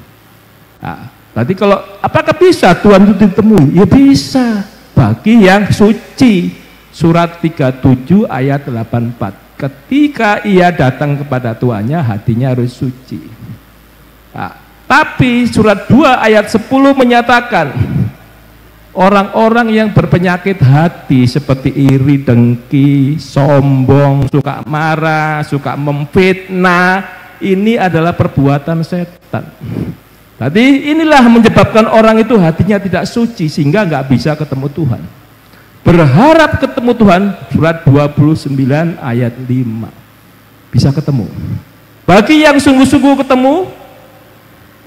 Nah, berarti kalau apakah bisa Tuhan itu ditemui? Ya bisa, bagi yang suci. Surat 37 ayat 84. Ketika ia datang kepada Tuhannya, hatinya harus suci. Nah, tapi surat 2 ayat 10 menyatakan orang-orang yang berpenyakit hati seperti iri, dengki, sombong, suka marah, suka memfitnah, ini adalah perbuatan setan. Tadi inilah menyebabkan orang itu hatinya tidak suci sehingga nggak bisa ketemu Tuhan. Berharap ketemu Tuhan, surat 29 ayat 5. Bisa ketemu. Bagi yang sungguh-sungguh ketemu,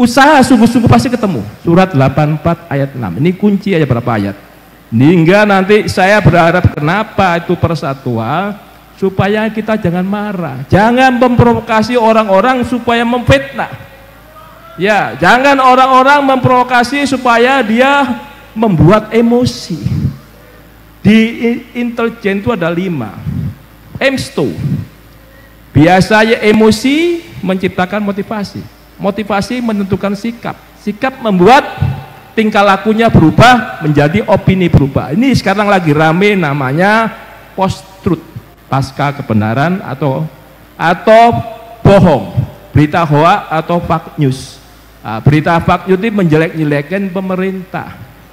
usaha sungguh-sungguh pasti ketemu. Surat 84 ayat 6. Ini kunci aja berapa ayat. Hingga nanti saya berharap kenapa itu persatuan, supaya kita jangan marah, jangan memprovokasi orang-orang supaya memfitnah. Ya, jangan orang-orang memprovokasi supaya dia membuat emosi. Di intelijen itu ada 5 M2. Biasanya emosi menciptakan motivasi, motivasi menentukan sikap, sikap membuat tingkah lakunya berubah menjadi opini berubah. Ini sekarang lagi rame namanya post truth, pasca kebenaran atau bohong, berita hoax atau fake news. Nah, berita fake news itu menjelek-jelekan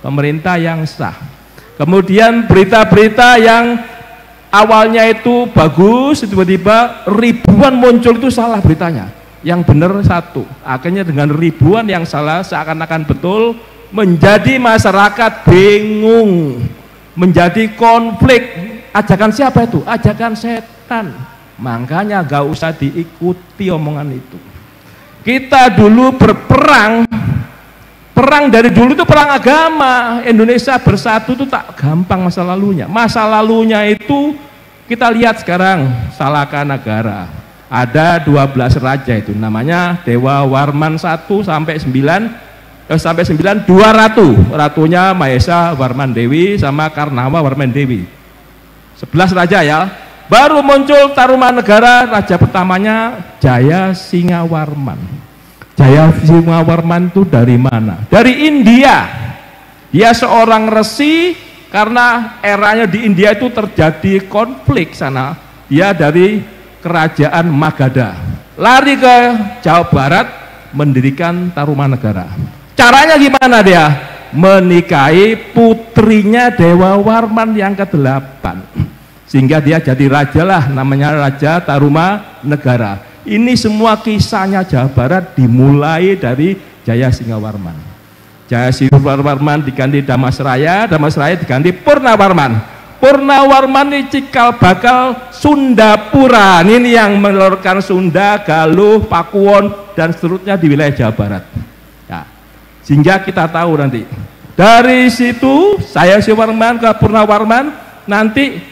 pemerintah yang sah. Kemudian berita-berita yang awalnya itu bagus, tiba-tiba ribuan muncul, itu salah beritanya. Yang benar satu. Akhirnya dengan ribuan yang salah seakan-akan betul, menjadi masyarakat bingung, menjadi konflik. Ajakan siapa itu? Ajakan setan. Makanya gak usah diikuti omongan itu. Kita dulu berperang, perang dari dulu itu perang agama. Indonesia bersatu itu tak gampang masa lalunya. Masa lalunya itu kita lihat sekarang, Salaka Negara. Ada 12 raja itu, namanya Dewa Warman 1 sampai 9, sampai 9 2 ratu. Ratunya Mahesa Warman Dewi sama Karnawa Warman Dewi. 11 raja ya. Baru muncul Tarumanegara, raja pertamanya Jaya Singawarman. Jaya Singawarman itu dari mana? Dari India. Dia seorang resi, karena eranya di India itu terjadi konflik sana. Dia dari kerajaan Magadha. Lari ke Jawa Barat, mendirikan Tarumanegara. Caranya gimana dia? Menikahi putrinya Dewa Warman yang ke-8. Sehingga dia jadi raja lah, namanya Raja Tarumanegara. Ini semua kisahnya Jawa Barat dimulai dari Jaya Singawarman. Jaya Singawarman diganti Damasraya, Damasraya diganti Purnawarman. Purnawarman ini cikal bakal Sundapura, ini yang melorotkan Sunda, Galuh, Pakuwon dan seterusnya di wilayah Jawa Barat. Ya. Sehingga kita tahu nanti dari situ Jaya Singawarman ke Purnawarman, nanti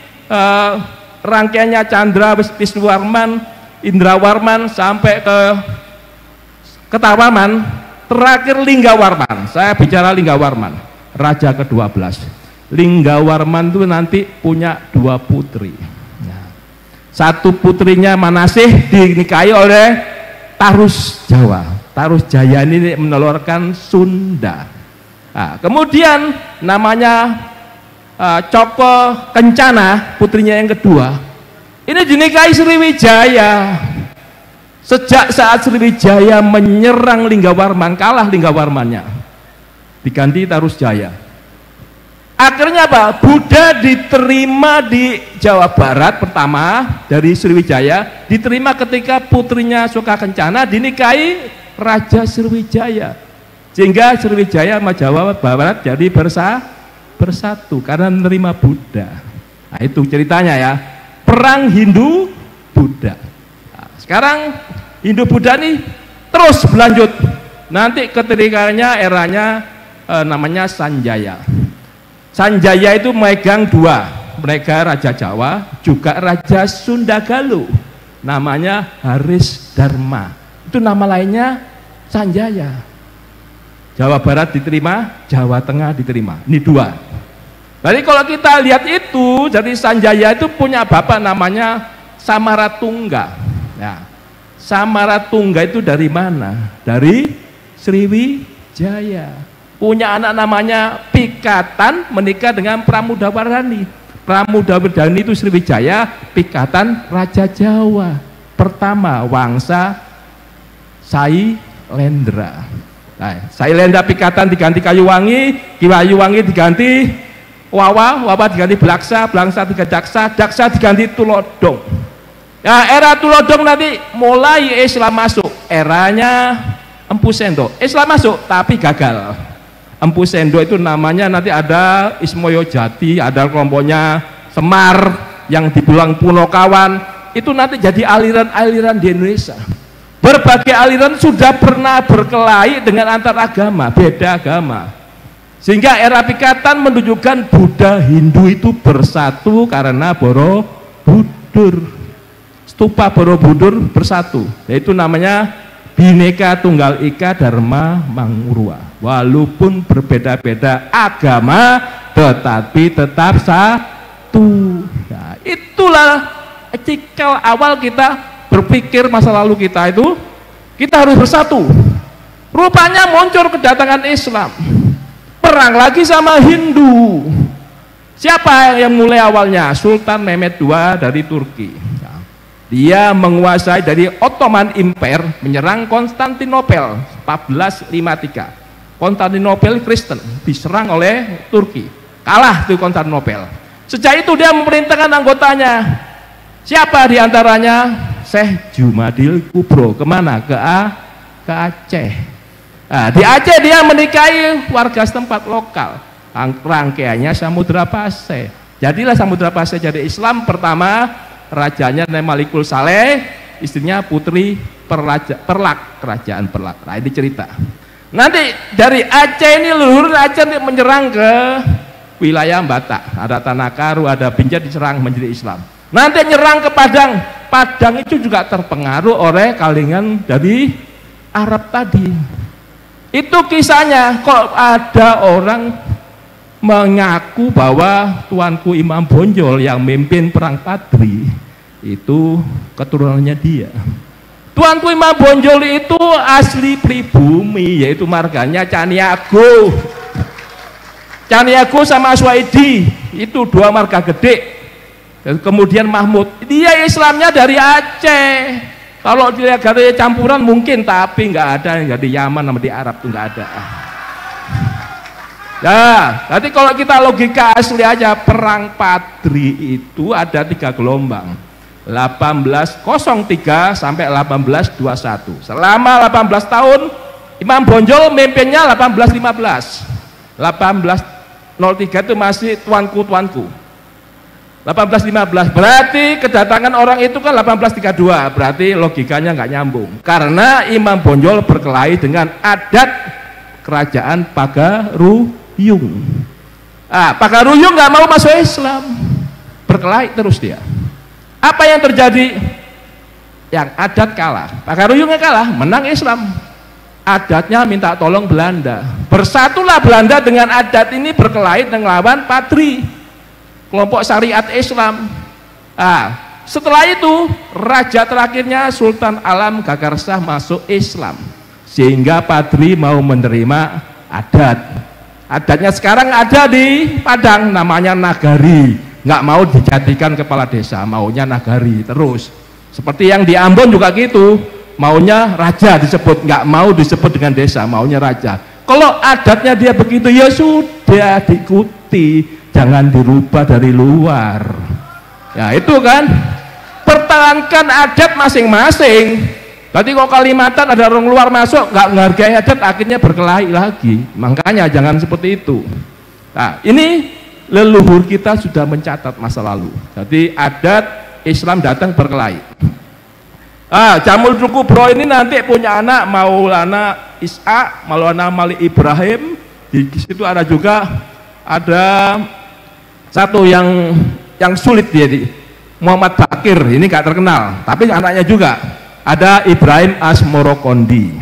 rangkaiannya Chandra Wisnuwarman, Indrawarman sampai ke Ketawarman, terakhir Linggawarman. Saya bicara Linggawarman, raja ke-12. Linggawarman itu nanti punya 2 putri. Satu putrinya Manasih dinikahi oleh Tarus Jawa. Tarus Jaya ini menelurkan Sunda. Nah, kemudian namanya Coko Kencana, putrinya yang kedua, ini dinikahi Sriwijaya. Sejak saat Sriwijaya menyerang Linggawarman, kalah Linggawarmannya, diganti Tarus Jaya. Akhirnya apa? Buddha diterima di Jawa Barat pertama dari Sriwijaya, diterima ketika putrinya Soka Kencana dinikahi Raja Sriwijaya, sehingga Sriwijaya sama Jawa Barat jadi bersatu karena menerima Buddha. Nah, itu ceritanya ya, perang Hindu Buddha. Nah, sekarang Hindu Buddha nih terus berlanjut. Nanti ketikanya eranya namanya Sanjaya. Sanjaya itu megang 2, mereka Raja Jawa juga Raja Sunda Galuh, namanya Haris Dharma. Itu nama lainnya Sanjaya. Jawa Barat diterima, Jawa Tengah diterima. Ini 2. Jadi kalau kita lihat itu, jadi Sanjaya itu punya bapak namanya Samaratungga. Ya. Samaratungga itu dari mana? Dari Sriwijaya. Punya anak namanya Pikatan, menikah dengan Pramodawardhani. Pramodawardhani itu Sriwijaya, Pikatan Raja Jawa. Pertama Wangsa Sailendra. Nah, Sailendra Pikatan diganti Kayuwangi, Kayuwangi diganti Wawa diganti Blaksa, Blaksa diganti Daksa, Daksa diganti Tulodong. Ya, era Tulodong nanti mulai Islam masuk, eranya Empu Sendo. Islam masuk tapi gagal. Empu Sendo itu namanya nanti ada Ismoyo Jati, ada kelompoknya Semar yang dibilang Punokawan. Itu nanti jadi aliran-aliran di Indonesia. Berbagai aliran sudah pernah berkelahi dengan antar agama, beda agama. Sehingga era Pikatan menunjukkan Buddha Hindu itu bersatu karena Borobudur. Stupa Borobudur bersatu, yaitu namanya Bhinneka Tunggal Ika Dharma Mangurwa. Walaupun berbeda-beda agama, tetapi tetap satu. Nah, itulah cikal awal kita berpikir masa lalu kita itu, kita harus bersatu. Rupanya muncul kedatangan Islam. Perang lagi sama Hindu. Siapa yang mulai awalnya? Sultan Mehmed II dari Turki. Dia menguasai dari Ottoman Empire, menyerang Konstantinopel 1453. Konstantinopel Kristen diserang oleh Turki. kalah di Konstantinopel. Sejak itu dia memerintahkan anggotanya. Siapa diantaranya? Syekh Jumadil Kubro. Kemana? Ke Aceh. Nah, di Aceh dia menikahi warga setempat lokal. Rangkaiannya Samudra Pasai. Jadilah Samudra Pasai jadi Islam. Pertama rajanya Malikul Saleh, istrinya Putri Perlak, kerajaan Perlak. Nah, ini cerita. Nanti dari Aceh ini leluhur Aceh menyerang ke wilayah Batak. Ada Tanah Karu, ada Binjai diserang menjadi Islam. Nanti nyerang ke Padang. Padang itu juga terpengaruh oleh kalangan dari Arab tadi. Itu kisahnya. Kok ada orang mengaku bahwa tuanku Imam Bonjol yang memimpin perang Padri itu keturunannya dia. Tuanku Imam Bonjol itu asli pribumi, yaitu marganya Caniago. Caniago sama Aswaidi itu dua marga gede. Kemudian Mahmud, dia Islamnya dari Aceh. Kalau dia dari campuran mungkin, tapi nggak ada yang dari Yaman sama di Arab tuh nggak ada. Nah, nanti kalau kita logika asli aja, perang Padri itu ada 3 gelombang, 1803 sampai 1821. Selama 18 tahun Imam Bonjol memimpinnya 1815. 1803 itu masih tuanku. 1815 berarti kedatangan orang itu kan 1832, berarti logikanya nggak nyambung karena Imam Bonjol berkelahi dengan adat kerajaan Pagaruyung. Pagaruyung nggak mau masuk Islam, berkelahi terus dia. Apa yang terjadi? Yang adat kalah, Pagaruyungnya kalah, menang Islam. Adatnya minta tolong Belanda, bersatulah Belanda dengan adat ini berkelahi dengan lawan Padri, kelompok syariat Islam. Setelah itu raja terakhirnya Sultan Alam Gagarsah masuk Islam, sehingga Padri mau menerima adatnya sekarang ada di Padang, namanya Nagari. Nggak mau dijadikan kepala desa, maunya Nagari terus. Seperti yang di Ambon juga gitu, maunya raja disebut, nggak mau disebut dengan desa, maunya raja. Kalau adatnya dia begitu, ya sudah diikuti, jangan dirubah dari luar. Ya itu kan, pertahankan adat masing-masing. Berarti kalau Kalimantan ada orang luar masuk nggak menghargai adat, akhirnya berkelahi lagi. Makanya jangan seperti itu. Nah, ini leluhur kita sudah mencatat masa lalu. Jadi adat Islam datang berkelahi. Jamul Kubro ini nanti punya anak Maulana Ishak, Maulana Malik Ibrahim. Di situ ada juga ada satu yang sulit dia, Muhammad Bakir, ini gak terkenal, tapi anaknya juga ada Ibrahim Asmorokondi.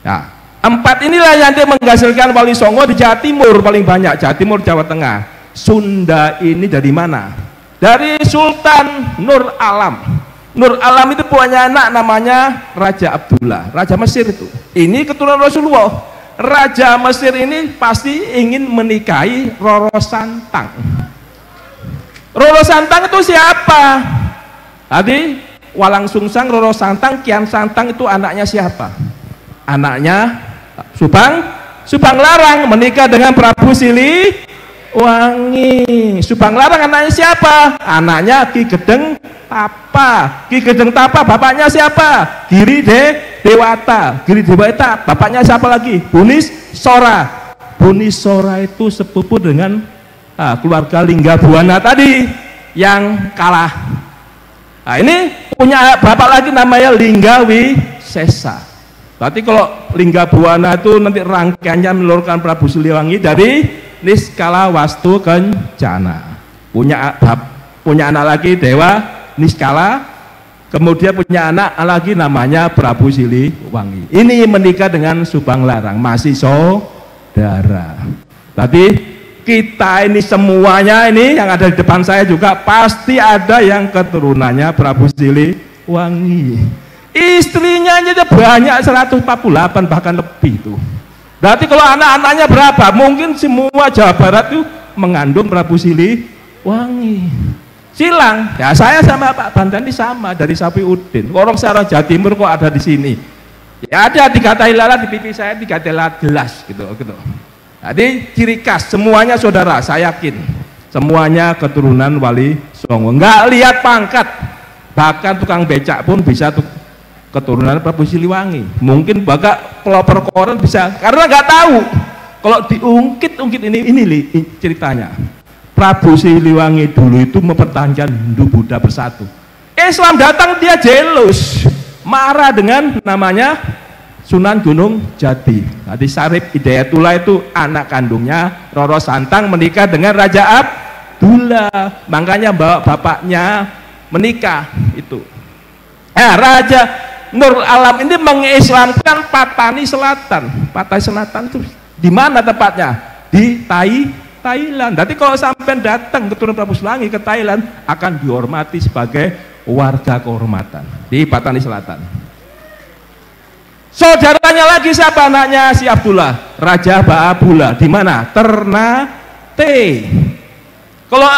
Nah, 4 inilah yang nanti menghasilkan Wali Songo di Jawa Timur paling banyak. Jawa Timur, Jawa Tengah. Sunda ini dari mana? Dari Sultan Nur Alam. Nur Alam itu punya anak namanya Raja Abdullah, Raja Mesir itu. Ini keturunan Rasulullah. Raja Mesir ini pasti ingin menikahi Roro Santang. Roro Santang itu siapa? Tadi Walang Sungsang, Roro Santang, Kian Santang itu anaknya siapa? Anaknya Subang Larang menikah dengan Prabu Siliwangi. Subang Larang anaknya siapa? Anaknya Ki Gedeng Tapa. Ki Gedeng Tapa bapaknya siapa? Giri Dewata. Giri Dewata bapaknya siapa lagi? Bunis Sora. Bunis Sora itu sepupu dengan keluarga Lingga Buana tadi yang kalah. Nah, ini punya bapak lagi namanya Lingga Wisesa. Berarti kalau Lingga Buana itu nanti rangkaiannya menelurkan Prabu Siliwangi dari Niskala Wastu Kencana. Punya anak lagi Dewa Niskala, kemudian punya anak lagi namanya Prabu Siliwangi. Ini menikah dengan Subang Larang, masih saudara. Tadi kita ini semuanya ini yang ada di depan saya juga pasti ada yang keturunannya Prabu Siliwangi. Istrinya aja banyak 148 bahkan lebih tuh. Berarti kalau anak-anaknya berapa? Mungkin semua Jawa Barat itu mengandung Prabu Siliwangi. Silang, ya saya sama Pak Bandani sama dari Sapiudin. Orang seorang Jawa Timur kok ada di sini. Ya ada 3 tai lalat di pipi saya, 3 tai lalat gelas gitu. Jadi ciri khas semuanya saudara, saya yakin semuanya keturunan Wali Songo. Nggak lihat pangkat, bahkan tukang becak pun bisa keturunan Prabu Siliwangi. Mungkin bahkan pelopor koran bisa, karena nggak tahu. Kalau diungkit ini ceritanya. Prabu Siliwangi dulu itu mempertahankan Hindu Buddha bersatu. Islam datang dia jealous, marah dengan namanya Sunan Gunung Jati. Jadi Syarif Hidayatullah itu anak kandungnya Roro Santang menikah dengan Raja Abdullah, makanya bawa bapaknya menikah itu. Raja Nur Alam ini mengislamkan Patani Selatan. Patani Selatan itu di mana tepatnya? Di Thailand. Jadi kalau sampai datang keturunan Prabu Siliwangi ke Thailand akan dihormati sebagai warga kehormatan di Patani Selatan. Saudaranya lagi siapa anaknya si Abdullah? Raja Baabula. Di mana? Ternate. Kalau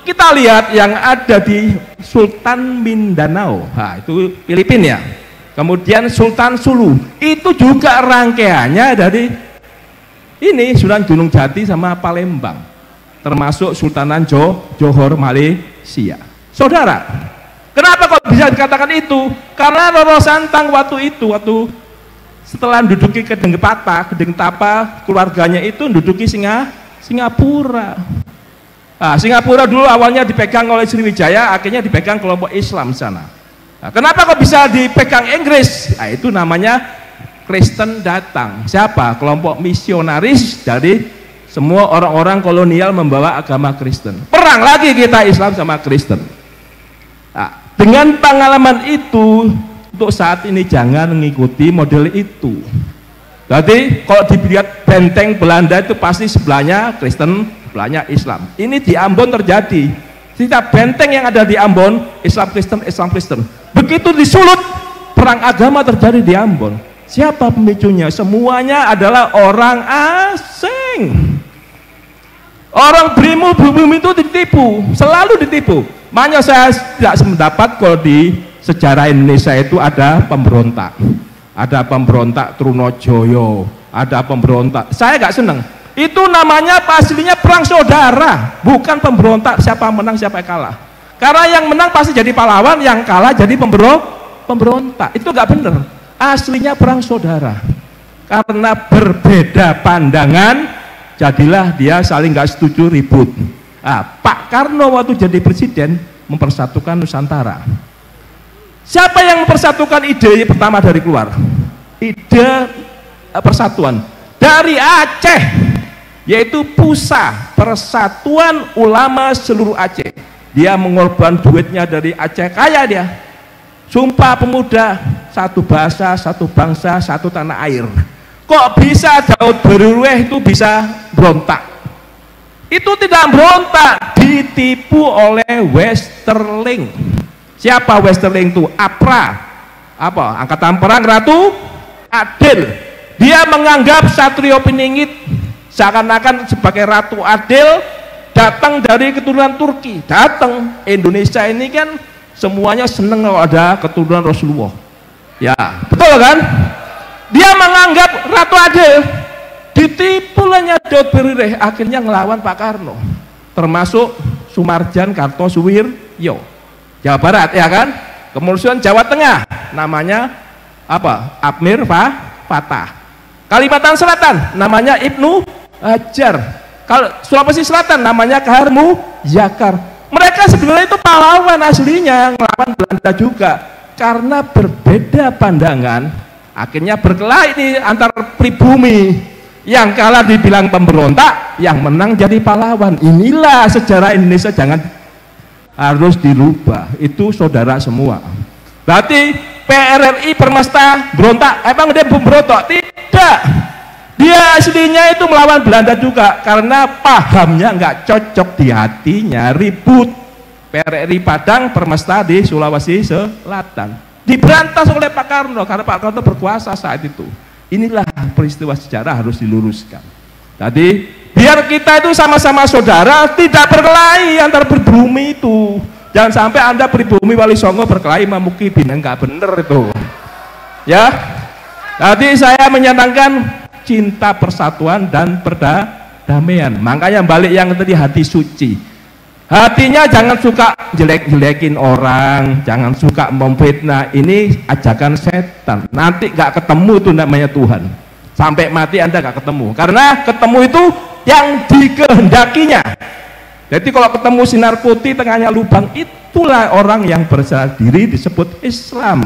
kita lihat yang ada di Sultan Mindanao, itu Filipina ya. Kemudian Sultan Sulu, itu juga rangkaiannya dari ini Sunan Gunung Jati sama Palembang, termasuk Sultanan Johor Malaysia. Saudara, kenapa kok bisa dikatakan itu? Karena Roro Santang waktu setelah menduduki Kedeng Tapa, keluarganya itu menduduki Singapura. Singapura dulu awalnya dipegang oleh Sriwijaya, akhirnya dipegang kelompok Islam sana. Kenapa kok bisa dipegang Inggris? Itu namanya Kristen datang. Siapa? Kelompok misionaris dari semua orang-orang kolonial membawa agama Kristen. Perang lagi kita Islam sama Kristen. Dengan pengalaman itu, untuk saat ini jangan mengikuti model itu. Jadi kalau dilihat benteng Belanda itu pasti sebelahnya Kristen, sebelahnya Islam. Ini di Ambon terjadi. Setiap benteng yang ada di Ambon, Islam Kristen. Begitu disulut, perang agama terjadi di Ambon. Siapa pemicunya? Semuanya adalah orang asing. Orang bumi itu ditipu, selalu ditipu. Makanya saya tidak sependapat kalau di sejarah Indonesia itu ada pemberontak Trunojoyo, ada pemberontak. Saya nggak seneng. Itu namanya aslinya perang saudara, bukan pemberontak siapa menang siapa kalah. Karena yang menang pasti jadi pahlawan, yang kalah jadi pemberontak. Itu nggak bener. Aslinya perang saudara. Karena berbeda pandangan, jadilah dia saling nggak setuju, ribut. Pak Karno waktu jadi presiden mempersatukan Nusantara. Siapa yang mempersatukan ide pertama dari keluar? Ide persatuan dari Aceh, yaitu PUSA, Persatuan Ulama Seluruh Aceh. Dia mengorbankan duitnya dari Aceh, kaya dia. Sumpah Pemuda, satu bahasa, satu bangsa, satu tanah air. Kok bisa Daud Berurweh itu bisa berontak? Itu tidak berontak, ditipu oleh Westerling. Siapa Westerling itu? APRA, Angkatan Perang Ratu Adil. Dia menganggap Satrio Piningit seakan-akan sebagai Ratu Adil datang dari keturunan Turki. Datang Indonesia ini kan semuanya seneng kalau ada keturunan Rasulullah. Ya, betul kan? Dia menganggap Ratu Adil, ditipu olehnya Daud Berurweh, akhirnya ngelawan Pak Karno, termasuk Sumarjan Kartosuwiryo. Jawa Barat ya kan, kemudian Jawa Tengah namanya Abmir Fatah. Kalimantan Selatan namanya Ibnu Hajar. Kalau Sulawesi Selatan namanya Kahar Muzaffar. Mereka sebenarnya itu pahlawan aslinya, ngelawan Belanda juga. Karena berbeda pandangan, akhirnya berkelahi ini antar pribumi. Yang kalah dibilang pemberontak, yang menang jadi pahlawan. Inilah sejarah Indonesia, jangan harus dirubah. Itu saudara semua. Berarti PRRI Permesta berontak, emang dia pemberontak? Tidak, dia aslinya itu melawan Belanda juga karena pahamnya nggak cocok di hatinya, ribut. PRRI Padang Permesta di Sulawesi Selatan diberantas oleh Pak Karno karena Pak Karno berkuasa saat itu. Inilah peristiwa sejarah harus diluruskan. Jadi biar kita itu sama-sama saudara, tidak berkelahi antar pribumi itu. Jangan sampai Anda pribumi Wali Songo berkelahi Mamukibin, enggak bener itu. Ya. Jadi saya menyatakan cinta persatuan dan perdamaian. Makanya balik yang tadi hati suci. Hatinya jangan suka jelek-jelekin orang, jangan suka memfitnah. Ini ajakan setan. Nanti gak ketemu itu namanya Tuhan. Sampai mati Anda gak ketemu. Karena ketemu itu yang dikehendakinya. Jadi kalau ketemu sinar putih tengahnya lubang, itulah orang yang berserah diri disebut Islam.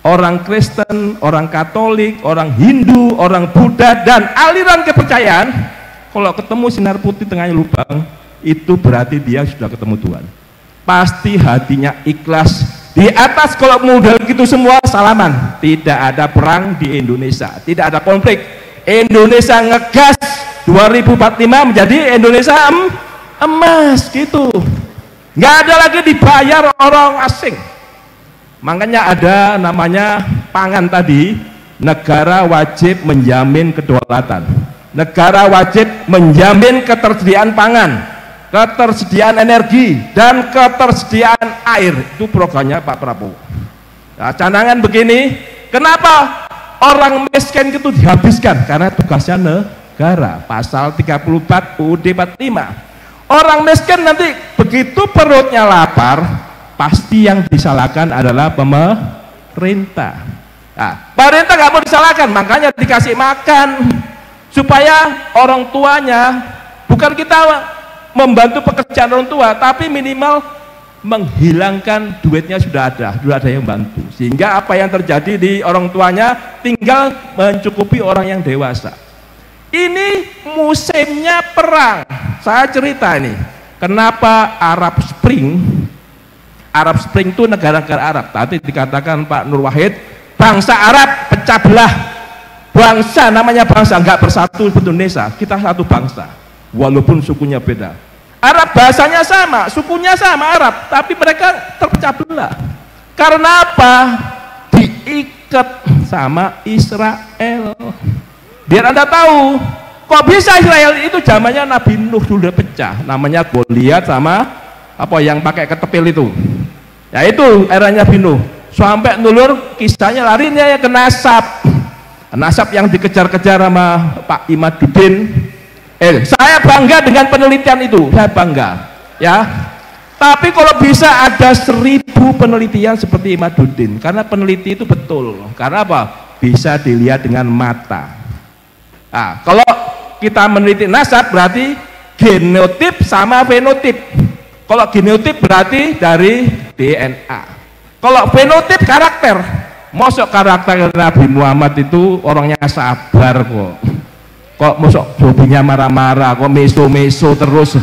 Orang Kristen, orang Katolik, orang Hindu, orang Buddha, dan aliran kepercayaan, kalau ketemu sinar putih tengahnya lubang, itu berarti dia sudah ketemu Tuhan. Pasti hatinya ikhlas. Di atas kalau modal gitu semua salaman. Tidak ada perang di Indonesia, tidak ada konflik. Indonesia ngegas 2045 menjadi Indonesia emas gitu. Nggak ada lagi dibayar orang asing. Makanya ada namanya pangan tadi. Negara wajib menjamin kedaulatan. Negara wajib menjamin ketersediaan pangan, ketersediaan energi, dan ketersediaan air. Itu programnya Pak Prabowo. Nah, canangan begini, kenapa orang miskin itu dihabiskan? Karena tugasnya negara. Pasal 34 UUD 45. Orang miskin nanti begitu perutnya lapar, pasti yang disalahkan adalah pemerintah. Nah, pemerintah nggak mau disalahkan, makanya dikasih makan supaya orang tuanya, bukan kita membantu pekerjaan orang tua, tapi minimal menghilangkan duitnya sudah ada yang bantu, sehingga apa yang terjadi di orang tuanya tinggal mencukupi orang yang dewasa. Ini musimnya perang. Saya cerita ini, kenapa Arab Spring itu negara-negara Arab. Tadi dikatakan Pak Nur Wahid, bangsa Arab pecah belah. Bangsa, namanya bangsa, nggak bersatu seperti Indonesia. Kita satu bangsa, walaupun sukunya beda. Arab bahasanya sama, sukunya sama Arab, tapi mereka terpecah belah. Karena apa? Diikat sama Israel. Biar Anda tahu, kok bisa Israel itu zamannya Nabi Nuh sudah pecah, namanya Goliat sama apa yang pakai ketepil itu. Ya itu eranya Nabi Nuh. Sampai nulur kisahnya larinya ya ke Nasab. Nasab yang dikejar-kejar sama Pak Imaduddin. Saya bangga dengan penelitian itu, saya bangga. Ya. Tapi kalau bisa ada 1000 penelitian seperti Imaduddin, karena peneliti itu betul. Karena apa? Bisa dilihat dengan mata. Nah, kalau kita meneliti nasab berarti genotip sama fenotip. Kalau genotip berarti dari DNA. Kalau fenotip karakter. Mosok karakter Nabi Muhammad itu orangnya sabar kok. Kok mosok hobinya marah-marah, kok meso-meso terus.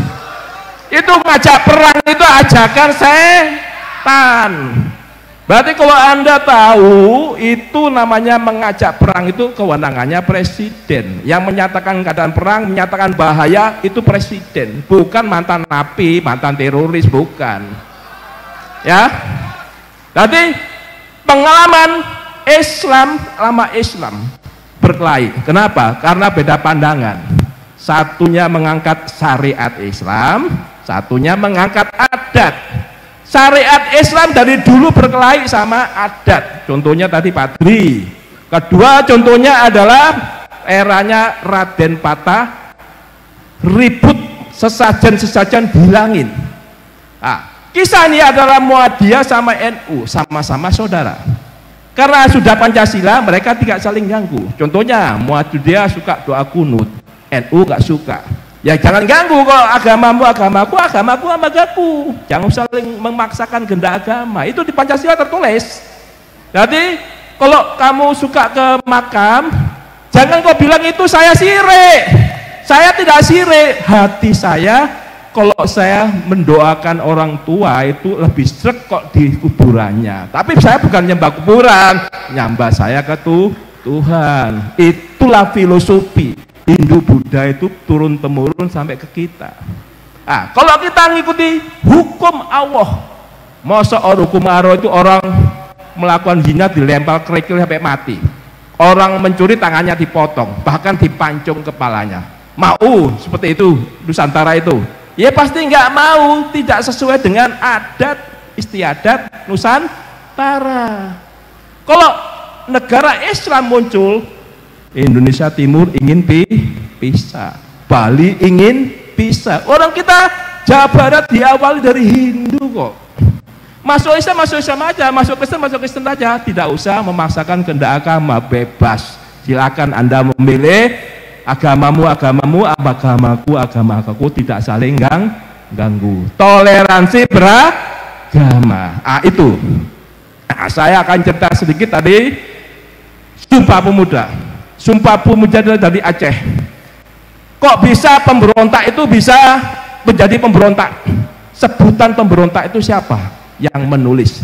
Itu ngajak perang itu ajakan setan. Berarti kalau Anda tahu, itu namanya mengajak perang, itu kewenangannya presiden. Yang menyatakan keadaan perang, menyatakan bahaya, itu presiden, bukan mantan napi, mantan teroris, bukan. Ya. Jadi pengalaman Islam, lama Islam berkelahi. Kenapa? Karena beda pandangan. Satunya mengangkat syariat Islam, satunya mengangkat adat. Syariat Islam dari dulu berkelahi sama adat. Contohnya tadi Padri. Kedua contohnya adalah eranya Raden Patah, ribut sesajen-sesajen bilangin. Nah, kisah ini adalah Muhammadiyah sama NU, sama-sama saudara. Karena sudah Pancasila, mereka tidak saling ganggu. Contohnya Muhammadiyah suka doa kunut, NU gak suka. Ya jangan ganggu, kok agamamu agamaku, agamaku agamaku. Jangan saling memaksakan kehendak agama. Itu di Pancasila tertulis. Jadi kalau kamu suka ke makam, jangan kau bilang itu saya sirik. Saya tidak sirik. Hati saya kalau saya mendoakan orang tua itu lebih srek kok di kuburannya. Tapi saya bukan nyembah kuburan, nyembah saya ke Tuhan. Itulah filosofi Hindu Buddha itu turun temurun sampai ke kita. Nah, kalau kita ngikuti hukum Allah, masa hukum Allah itu orang melakukan zina dilempar kerikil sampai mati, orang mencuri tangannya dipotong, bahkan dipancung kepalanya. Mau seperti itu Nusantara itu? Ya pasti nggak mau, tidak sesuai dengan adat istiadat Nusantara. Kalau negara Islam muncul, Indonesia Timur ingin pisah, Bali ingin pisah. Orang kita Jawa Barat diawali dari Hindu kok. Masuk Islam aja, masuk Kristen aja. Tidak usah memaksakan kehendak agama, bebas. Silakan Anda memilih agamamu, agamaku, tidak saling ganggu. Toleransi beragama. Itu. Saya akan cerita sedikit tadi Sumpah Pemuda. Sumpah Pemuda dari Aceh. Kok bisa pemberontak itu bisa menjadi pemberontak? Sebutan pemberontak itu siapa yang menulis?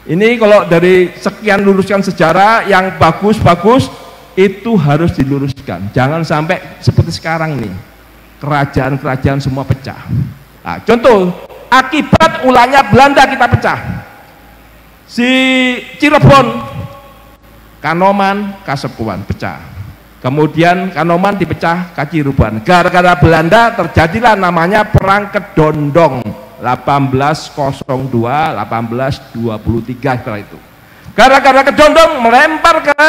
Ini kalau dari sekian luruskan sejarah yang bagus-bagus itu harus diluruskan. Jangan sampai seperti sekarang nih, kerajaan-kerajaan semua pecah. Contoh, akibat ulahnya Belanda kita pecah. Si Cirebon, Kanoman, Kasepuan pecah. Kemudian Kanoman dipecah, Kaciruban. Gara-gara Belanda terjadilah namanya Perang Kedondong 1802, 1823 setelah itu. Gara-gara Kedondong melempar ke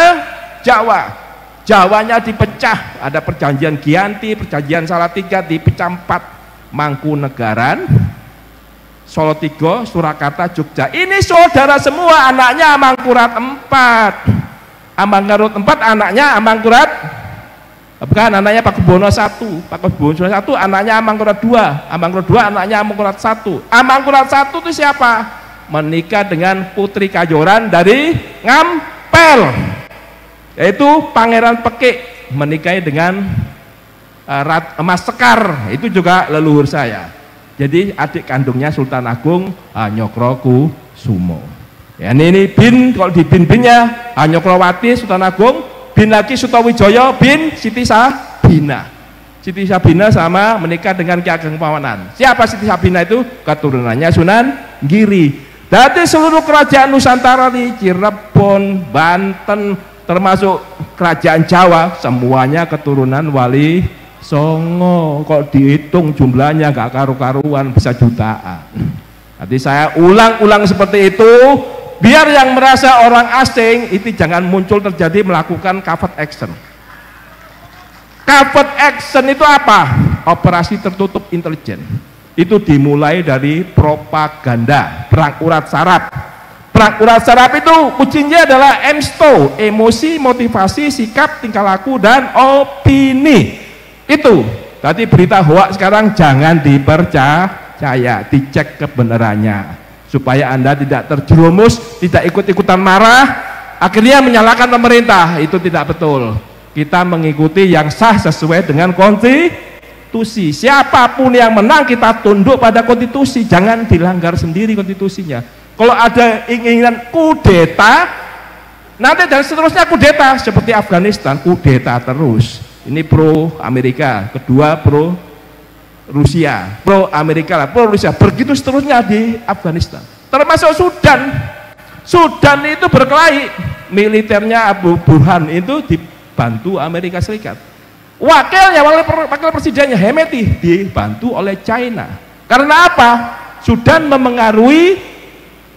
Jawa. Jawanya dipecah, ada perjanjian Giyanti, perjanjian Salatiga, dipecah 4. Mangkunegaran, Solotigo, Surakarta, Jogja. Ini saudara semua, anaknya Amangkurat 4. Amangkurat 4 anaknya Amangkurat, bukan, anaknya Pakubuwono 1. Pakubuwono 1 anaknya Amangkurat 2. Amangkurat 2 anaknya Amangkurat 1. Amangkurat 1 itu siapa? Menikah dengan Putri Kajoran dari Ngampel, yaitu Pangeran Pekik, menikahi dengan Mas Sekar, itu juga leluhur saya. Jadi adik kandungnya Sultan Agung Nyokrokusumo. Ya, ini bin, kalau di bin-binnya Nyokrowati, Sultan Agung, bin lagi Sutowijoyo, bin Siti Sabina. Siti Sabina sama menikah dengan Ki Ageng Pawanan. Siapa Siti Sabina itu? Keturunannya Sunan Giri. Dari seluruh kerajaan Nusantara di Cirebon, Banten, termasuk kerajaan Jawa, semuanya keturunan Wali Songo. Kok dihitung jumlahnya gak karu-karuan, bisa jutaan. Nanti saya ulang-ulang seperti itu, biar yang merasa orang asing itu jangan muncul terjadi melakukan covert action. Covert action itu apa? Operasi tertutup intelijen. Itu dimulai dari propaganda, perang urat saraf. Perang urat saraf itu kuncinya adalah EMSTO, emosi, motivasi, sikap, tingkah laku, dan opini. Itu. Tadi berita hoax sekarang jangan dipercaya, dicek kebenarannya, supaya Anda tidak terjerumus, tidak ikut-ikutan marah, akhirnya menyalahkan pemerintah. Itu tidak betul. Kita mengikuti yang sah sesuai dengan konstitusi. Siapapun yang menang kita tunduk pada konstitusi, jangan dilanggar sendiri konstitusinya. Kalau ada inginan kudeta, nanti dan seterusnya kudeta, seperti Afghanistan, kudeta terus. Ini pro Amerika, kedua pro Rusia, pro Amerika, pro Rusia, begitu seterusnya di Afghanistan. Termasuk Sudan. Sudan itu berkelahi, militernya Abu Burhan itu dibantu Amerika Serikat. Wakilnya, wakil presidennya Hemeti dibantu oleh China. Karena apa? Sudan memengaruhi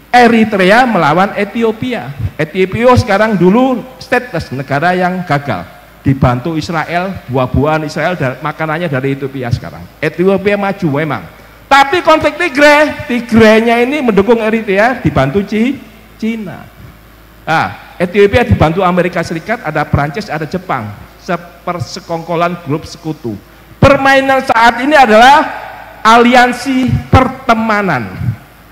Eritrea melawan Ethiopia. Ethiopia sekarang dulu stateless, negara yang gagal. Dibantu Israel, buah-buahan Israel, makanannya dari Ethiopia sekarang. Ethiopia maju memang. Tapi konflik Tigrenya ini mendukung Eritrea, dibantu Cina. Ethiopia dibantu Amerika Serikat, ada Prancis, ada Jepang. Sepersekongkolan grup sekutu. Permainan saat ini adalah aliansi pertemanan.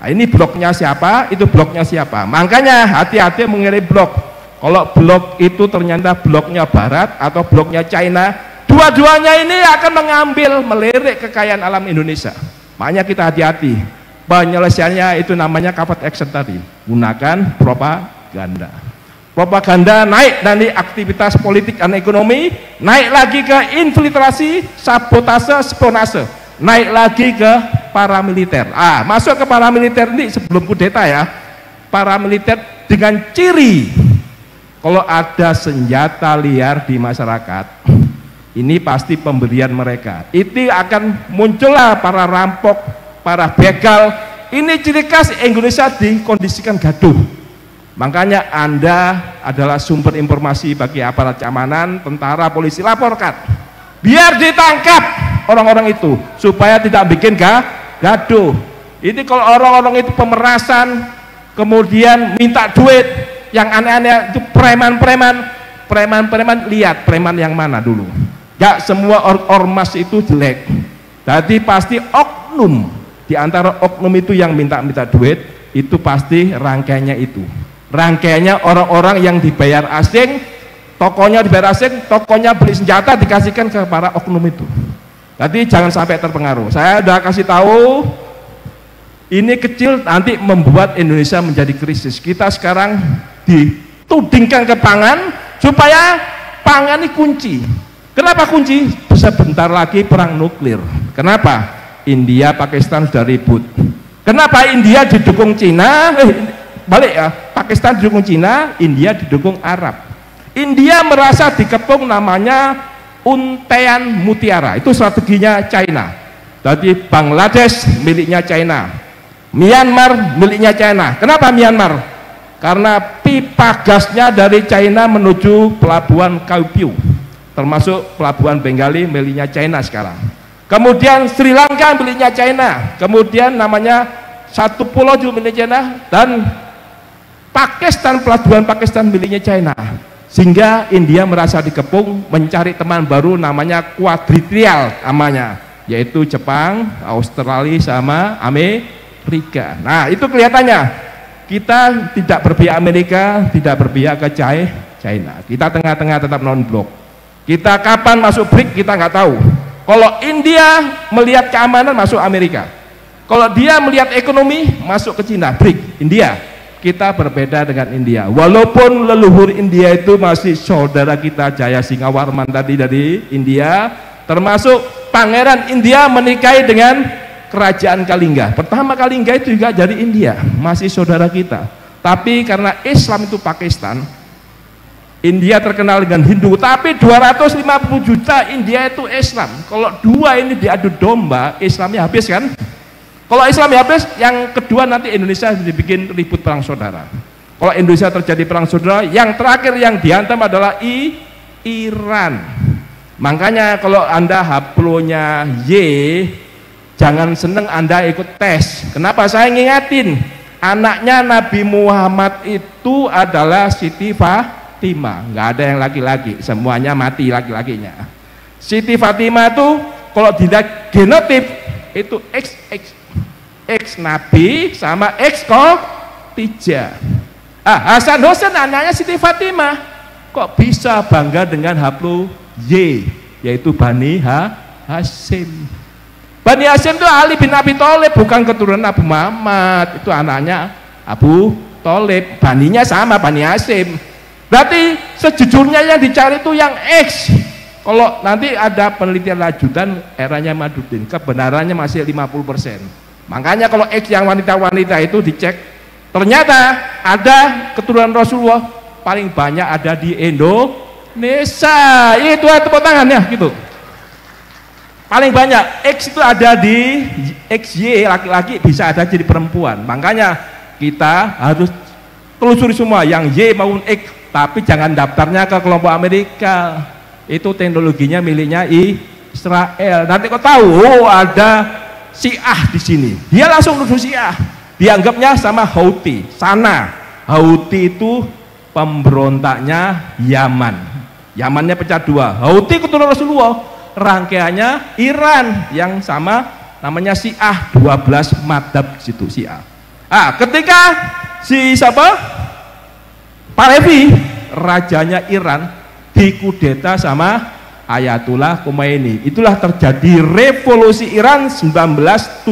Ini bloknya siapa? Itu bloknya siapa? Makanya hati-hati mengirim blok. Kalau blok itu ternyata bloknya Barat atau bloknya China, dua-duanya ini akan mengambil, melirik kekayaan alam Indonesia. Makanya kita hati-hati. Penyelesaiannya itu namanya covert action tadi. Gunakan propaganda. Propaganda naik dari aktivitas politik dan ekonomi, naik lagi ke infiltrasi, sabotase, spionase, naik lagi ke paramiliter. Masuk ke paramiliter ini sebelum kudeta ya. Paramiliter dengan ciri kalau ada senjata liar di masyarakat, ini pasti pemberian mereka. Itu akan muncullah para rampok, para begal. Ini ciri khas Indonesia dikondisikan gaduh. Makanya Anda adalah sumber informasi bagi aparat keamanan, tentara, polisi. Laporkan, biar ditangkap orang-orang itu supaya tidak bikin gaduh. Ini kalau orang-orang itu pemerasan, kemudian minta duit, yang aneh-aneh itu preman, lihat preman yang mana dulu. Gak semua ormas itu jelek, jadi pasti oknum. Di antara oknum itu yang minta duit, itu pasti rangkaiannya itu. Rangkaiannya orang-orang yang dibayar asing, tokonya dibayar asing, tokonya beli senjata dikasihkan ke para oknum itu. Jadi jangan sampai terpengaruh. Saya udah kasih tahu, ini kecil nanti membuat Indonesia menjadi krisis. Kita sekarang ditudingkan ke pangan, supaya pangan ini kunci. Kenapa kunci? Sebentar lagi perang nuklir. Kenapa? India, Pakistan sudah ribut. Kenapa India didukung Cina? Balik ya, Pakistan didukung Cina, India didukung Arab. India merasa dikepung namanya untaian mutiara, itu strateginya China. Jadi Bangladesh miliknya China, Myanmar miliknya China. Kenapa Myanmar? Karena pipa gasnya dari China menuju pelabuhan Kaupiu, termasuk pelabuhan Bengali miliknya China sekarang. Kemudian Sri Lanka miliknya China, kemudian namanya satu pulau juga milik China, dan Pakistan, pelabuhan Pakistan miliknya China. Sehingga India merasa dikepung, mencari teman baru namanya kuadrilateral namanya, yaitu Jepang, Australia sama Amerika. Nah, itu kelihatannya kita tidak berpihak Amerika, tidak berpihak ke China. Kita tengah-tengah, tetap non-blok. Kita kapan masuk BRIC kita nggak tahu. Kalau India melihat keamanan masuk Amerika, kalau dia melihat ekonomi masuk ke Cina, BRIC, India. Kita berbeda dengan India, walaupun leluhur India itu masih saudara kita, Jaya Singawarman tadi dari India, termasuk Pangeran India menikahi dengan Kerajaan Kalingga. Pertama Kalingga itu juga dari India, masih saudara kita. Tapi karena Islam itu Pakistan, India terkenal dengan Hindu, tapi 250 juta India itu Islam. Kalau dua ini diadu domba, Islamnya habis kan? Kalau Islam habis, yang kedua nanti Indonesia dibikin ribut perang saudara. Kalau Indonesia terjadi perang saudara, yang terakhir yang dihantam adalah Iran. Makanya kalau Anda haplonya Y, jangan seneng Anda ikut tes. Kenapa saya ngingatin? Anaknya Nabi Muhammad itu adalah Siti Fatimah, nggak ada yang laki-laki, semuanya mati laki-lakinya. Siti Fatimah itu kalau dilihat genotip itu X Nabi sama X Khadijah. Hasan Hussein anaknya Siti Fatimah, kok bisa bangga dengan haplo Y, yaitu Bani Hashim. Bani Hashim itu Ali bin Abi Thalib, bukan keturunan Abu Muhammad, itu anaknya Abu Thalib, baninya sama, Bani Hashim. Berarti sejujurnya yang dicari itu yang X. Kalau nanti ada penelitian lanjutan eranya Maduddin, kebenarannya masih 50%. Makanya kalau X yang wanita-wanita itu dicek, ternyata ada keturunan Rasulullah paling banyak ada di Indonesia. Itu tepuk tangannya gitu. Paling banyak X itu ada di XY, laki-laki bisa ada jadi perempuan. Makanya kita harus telusuri semua yang Y maupun X, tapi jangan daftarnya ke kelompok Amerika. Itu teknologinya miliknya Israel. Nanti kau tahu ada Syiah di sini, dia langsung nuduh Syiah, dianggapnya sama Houthi. Sana Houthi itu pemberontaknya Yaman. Yamannya pecah dua. Houthi keturunan Rasulullah, rangkaiannya Iran yang sama namanya Syiah, 12 madhab situ Syiah. Ketika si siapa? Pahlavi, rajanya Iran, dikudeta sama Ayatullah Khomeini. Itulah terjadi revolusi Iran 1979.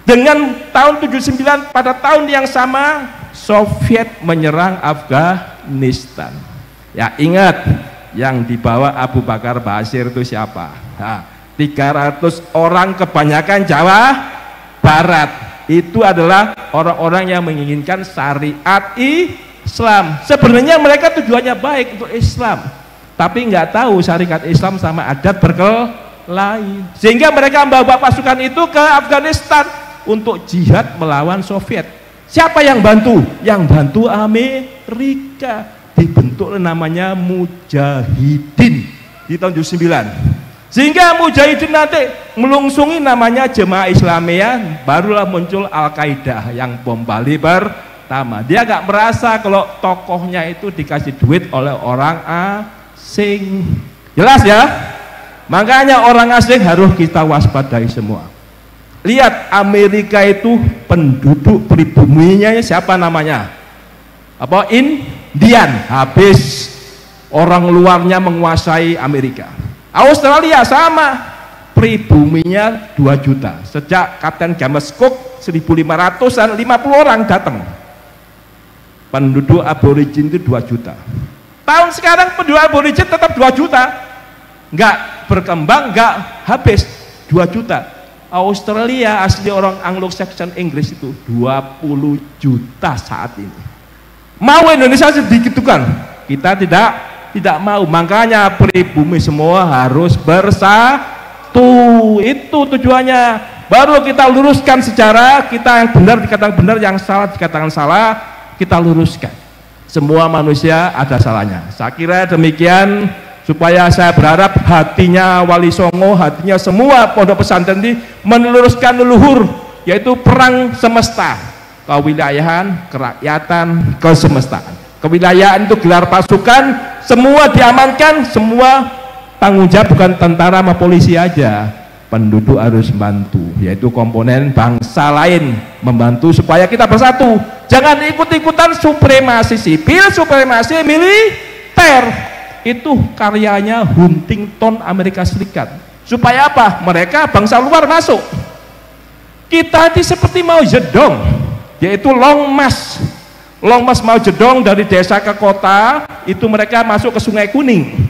Dengan tahun 79, pada tahun yang sama Soviet menyerang Afghanistan. Ya, ingat yang dibawa Abu Bakar Bashir itu siapa? 300 orang, kebanyakan Jawa Barat. Itu adalah orang-orang yang menginginkan syariat Islam. Sebenarnya mereka tujuannya baik untuk Islam, tapi nggak tahu syariat Islam sama adat berkelahi, sehingga mereka membawa pasukan itu ke Afghanistan untuk jihad melawan Soviet. Siapa yang bantu? Yang bantu Amerika. Dibentuk namanya Mujahidin di tahun 79. Sehingga Mujahidin nanti melungsungi namanya Jemaah Islamiyah, barulah muncul Al-Qaeda yang bom Bali pertama. Dia nggak merasa kalau tokohnya itu dikasih duit oleh orang asing. Jelas ya? Makanya orang asing harus kita waspadai semua. Lihat Amerika itu penduduk pribuminya siapa namanya? Apa? Indian. Habis orang luarnya menguasai Amerika. Australia sama, pribuminya 2 juta. Sejak Kapten James Cook 1500-an 50 orang datang. Penduduk aborigin itu 2 juta. Tahun sekarang penduduk aborigin tetap 2 juta. Nggak berkembang, nggak habis 2 juta. Australia asli orang Anglo-Saxon Inggris itu 20 juta saat ini. Mau Indonesia sedikit kan? Kita tidak mau. Makanya pribumi semua harus bersatu. Itu tujuannya. Baru kita luruskan sejarah, kita yang benar dikatakan benar, yang salah dikatakan salah, kita luruskan. Semua manusia ada salahnya. Saya kira demikian. Supaya saya berharap hatinya Wali Songo, hatinya semua pondok pesantren ini meluruskan leluhur, yaitu perang semesta, kewilayahan, kerakyatan, kesemestaan. Kewilayahan itu gelar pasukan, semua diamankan, semua tanggung jawab, bukan tentara sama polisi aja, penduduk harus membantu, yaitu komponen bangsa lain membantu supaya kita bersatu. Jangan ikut-ikutan supremasi sipil, supremasi militer. Itu karyanya Huntington Amerika Serikat. Supaya apa? Mereka bangsa luar masuk. Kita ini seperti Mao Zedong, yaitu long march. Long march Mao Zedong dari desa ke kota, itu mereka masuk ke Sungai Kuning.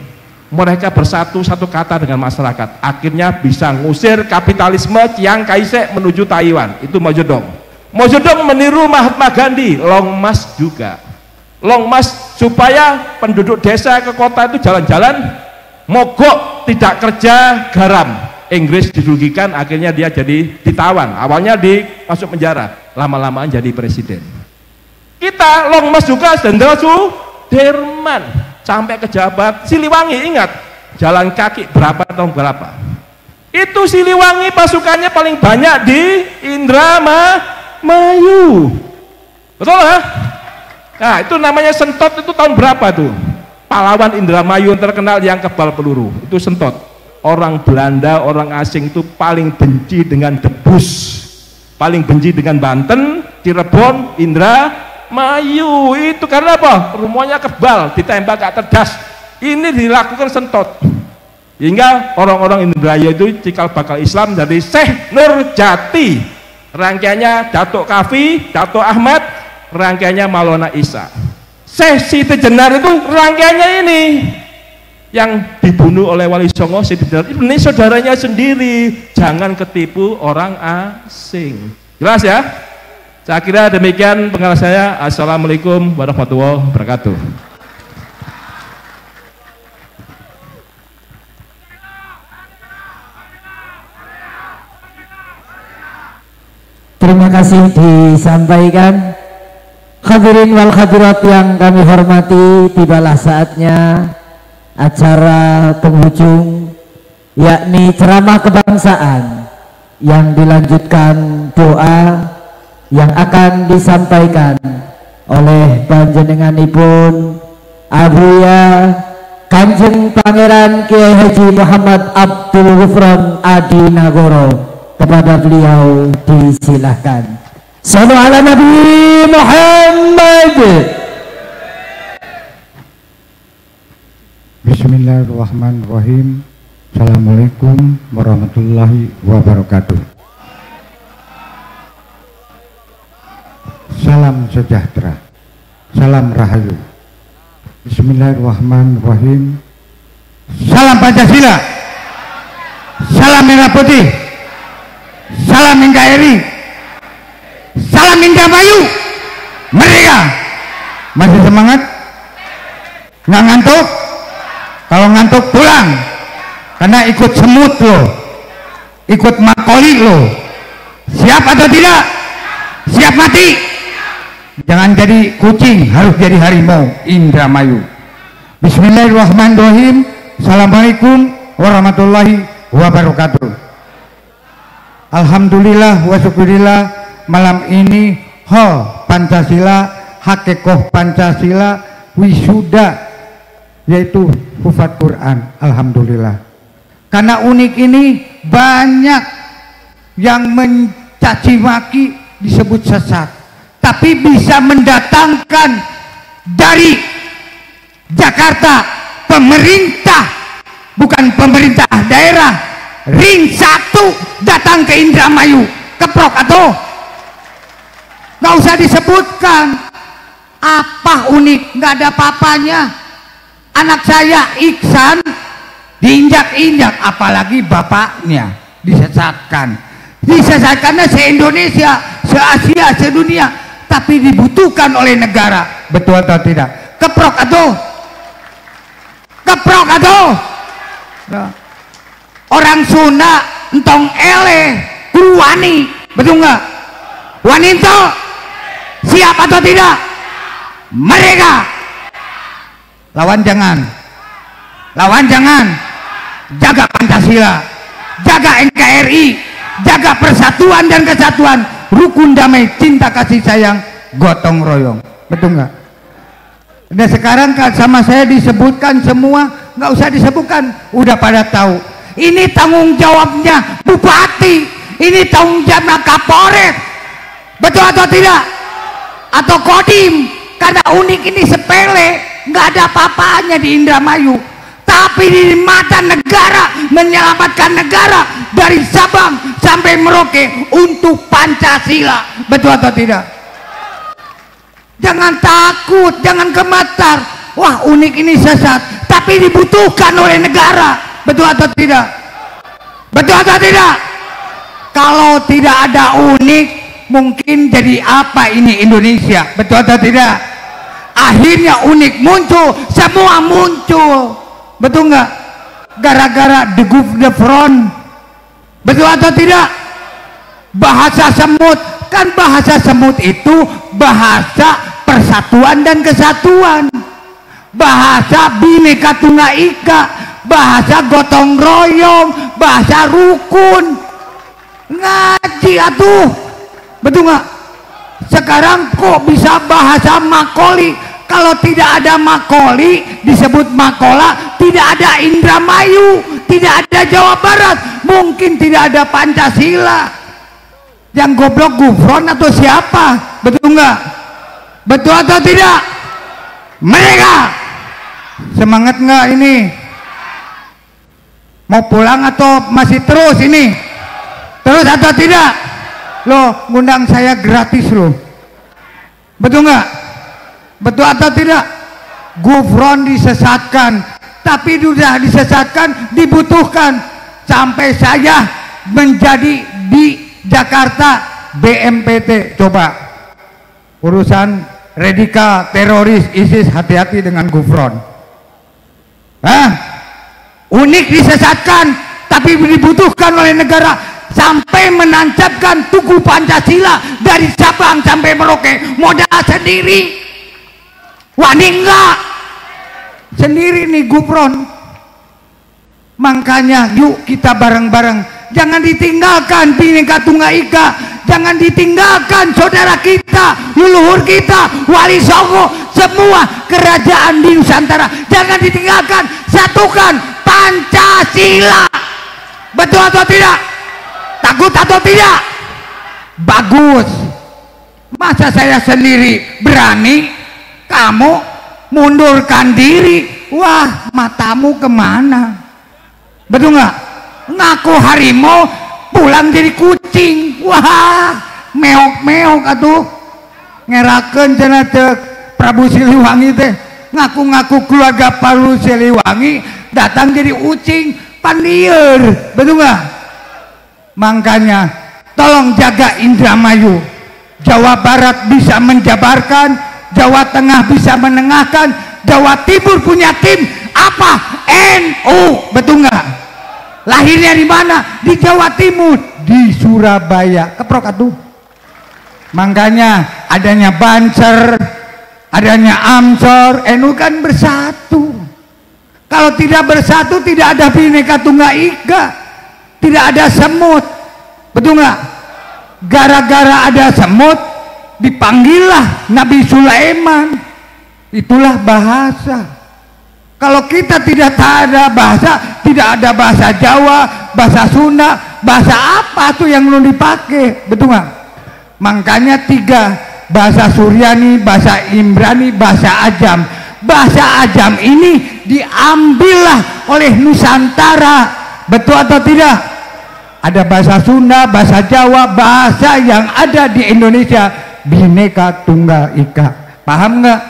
Mereka bersatu satu kata dengan masyarakat. Akhirnya bisa ngusir kapitalisme Chiang Kai-shek menuju Taiwan. Itu Mao Zedong. Mao Zedong meniru Mahatma Gandhi, long march juga. Long march supaya penduduk desa ke kota itu jalan-jalan mogok, tidak kerja garam. Inggris dirugikan, akhirnya dia jadi ditawan. Awalnya masuk penjara, lama-lamaan jadi presiden. Kita long march juga Jenderal Sudirman sampai ke Jabat Siliwangi. Ingat, jalan kaki berapa tahun berapa? Itu Siliwangi pasukannya paling banyak di Indramayu. Betul ya? Nah, itu namanya Sentot. Itu tahun berapa tuh? Pahlawan Indramayu yang terkenal yang kebal peluru. Itu Sentot. Orang Belanda, orang asing itu paling benci dengan Debus, paling benci dengan Banten, Cirebon, Indramayu. Itu karena apa? Rumahnya kebal, ditembak gak cerdas. Ini dilakukan Sentot. Hingga orang-orang Indramayu itu cikal bakal Islam dari Syekh Nurjati. Rangkaiannya Datuk Kafi, Datuk Ahmad, rangkaiannya Maulana Isa. Syekh Siti Jenar itu rangkaiannya ini yang dibunuh oleh Wali Songo. Siti Jenar ini saudaranya sendiri. Jangan ketipu orang asing. Jelas ya? Saya kira demikian pengalas saya. Assalamualaikum warahmatullahi wabarakatuh. Terima kasih disampaikan. Hadirin wal hadirat yang kami hormati, tibalah saatnya acara penghujung, yakni ceramah kebangsaan yang dilanjutkan doa yang akan disampaikan oleh panjenenganipun Abuya Kanjeng Pangeran Kiai Haji Muhammad Abdul Ghufron Adi Nagoro. Kepada beliau disilahkan. Sallu ala Nabi Muhammad. Bismillahirrahmanirrahim. Assalamualaikum warahmatullahi wabarakatuh. Salam sejahtera, salam rahayu. Bismillahirrahmanirrahim. Salam Pancasila, salam merah putih, salam NKRI, salam Indramayu. Merdeka. Masih semangat? Nggak ngantuk? Kalau ngantuk pulang, karena ikut semut loh, ikut makoli loh. Siap atau tidak? Siap mati? Jangan jadi kucing, harus jadi harimau. Indramayu. Bismillahirrahmanirrahim. Assalamualaikum warahmatullahi wabarakatuh. Alhamdulillah wa syukurillah, malam ini Pancasila, hakekoh Pancasila, wisuda, yaitu hufat Quran. Alhamdulillah. Karena unik ini banyak yang mencaci maki, disebut sesat, tapi bisa mendatangkan dari Jakarta pemerintah, bukan pemerintah daerah, ring 1 datang ke Indramayu, keprok atau nggak usah disebutkan apa unik, nggak ada apa-apanya. Anak saya Iksan diinjak-injak, apalagi bapaknya disesatkannya se-Indonesia, se-Asia, se-dunia, tapi dibutuhkan oleh negara. Betul atau tidak? Keprok atau nah. Orang Sunda entong ele guru wani, betul nggak? Wanita siap atau tidak? Mereka lawan jangan jaga Pancasila, jaga NKRI, jaga persatuan dan kesatuan, rukun damai, cinta kasih sayang, gotong royong. Betul nggak? Dan sekarang sama saya disebutkan semua, nggak usah disebutkan, udah pada tahu. Ini tanggung jawabnya bupati, ini tanggung jawabnya Kapolres. Betul atau tidak? Atau Kodim? Karena unik ini sepele, nggak ada apa-apanya di Indramayu, tapi di mata negara, menyelamatkan negara dari Sabang sampai Merauke untuk Pancasila. Betul atau tidak? Jangan takut, jangan gemetar. Wah, unik ini sesat, tapi dibutuhkan oleh negara. Betul atau tidak? Betul atau tidak? Kalau tidak ada unik, mungkin jadi apa ini Indonesia? Betul atau tidak? Akhirnya unik muncul, semua muncul. Betul nggak? Gara-gara the goof the front. Betul atau tidak? Bahasa semut, kan bahasa semut itu bahasa persatuan dan kesatuan, bahasa Bhinneka Tunggal Ika, bahasa gotong royong, bahasa rukun. Ngaji atuh, betul nggak? Sekarang kok bisa bahasa makoli? Kalau tidak ada makoli disebut makola, tidak ada Indramayu, tidak ada Jawa Barat, mungkin tidak ada Pancasila. Yang goblok Gufron atau siapa? Betul nggak? Betul atau tidak? Mereka semangat nggak ini? Mau pulang atau masih terus ini? Terus atau tidak? Loh, ngundang saya gratis loh. Betul nggak? Betul atau tidak? Gufron disesatkan, tapi sudah disesatkan dibutuhkan. Sampai saya menjadi di Jakarta BMPT. Coba urusan radikal teroris ISIS, hati-hati dengan Gufron. Unik disesatkan, tapi dibutuhkan oleh negara. Sampai menancapkan tugu Pancasila dari Sabang sampai Merauke, modal sendiri. Wani enggak sendiri nih Gufron. Makanya yuk kita bareng-bareng, jangan ditinggalkan Bhinneka Tunggal Ika, jangan ditinggalkan saudara kita, leluhur kita, Wali Songo, semua kerajaan di Nusantara, jangan ditinggalkan, satukan Pancasila. Betul atau tidak? Takut atau tidak? Bagus. Masa saya sendiri berani, kamu mundurkan diri? Wah, matamu kemana? Betul nggak? Ngaku harimau, pulang jadi kucing. Wah, meok-meok atuh. Ngerakeun cenah teh Prabu Siliwangi teh, ngaku-ngaku keluarga Prabu Siliwangi, datang jadi ucing, pandieur. Betul nggak? Makanya tolong jaga Indramayu. Jawa Barat bisa menjabarkan, Jawa Tengah bisa menengahkan, Jawa Timur punya tim apa? NU. Betul nggak? Lahirnya di mana? Di Jawa Timur, di Surabaya. Keprok atuh. Makanya adanya Banser, adanya Amsor, NU kan bersatu. Kalau tidak bersatu tidak ada Bhinneka Tunggal Ika, tidak ada semut, betul nggak? Gara-gara ada semut dipanggillah Nabi Sulaiman. Itulah bahasa. Kalau kita tidak ada bahasa, tidak ada bahasa Jawa, bahasa Sunda, bahasa apa tuh yang belum dipakai, betul nggak? Makanya 3, bahasa Suryani, bahasa Imbrani, bahasa Ajam. Bahasa Ajam ini diambillah oleh Nusantara, betul atau tidak? Ada bahasa Sunda, bahasa Jawa, bahasa yang ada di Indonesia, Bhinneka Tunggal Ika. Paham nggak?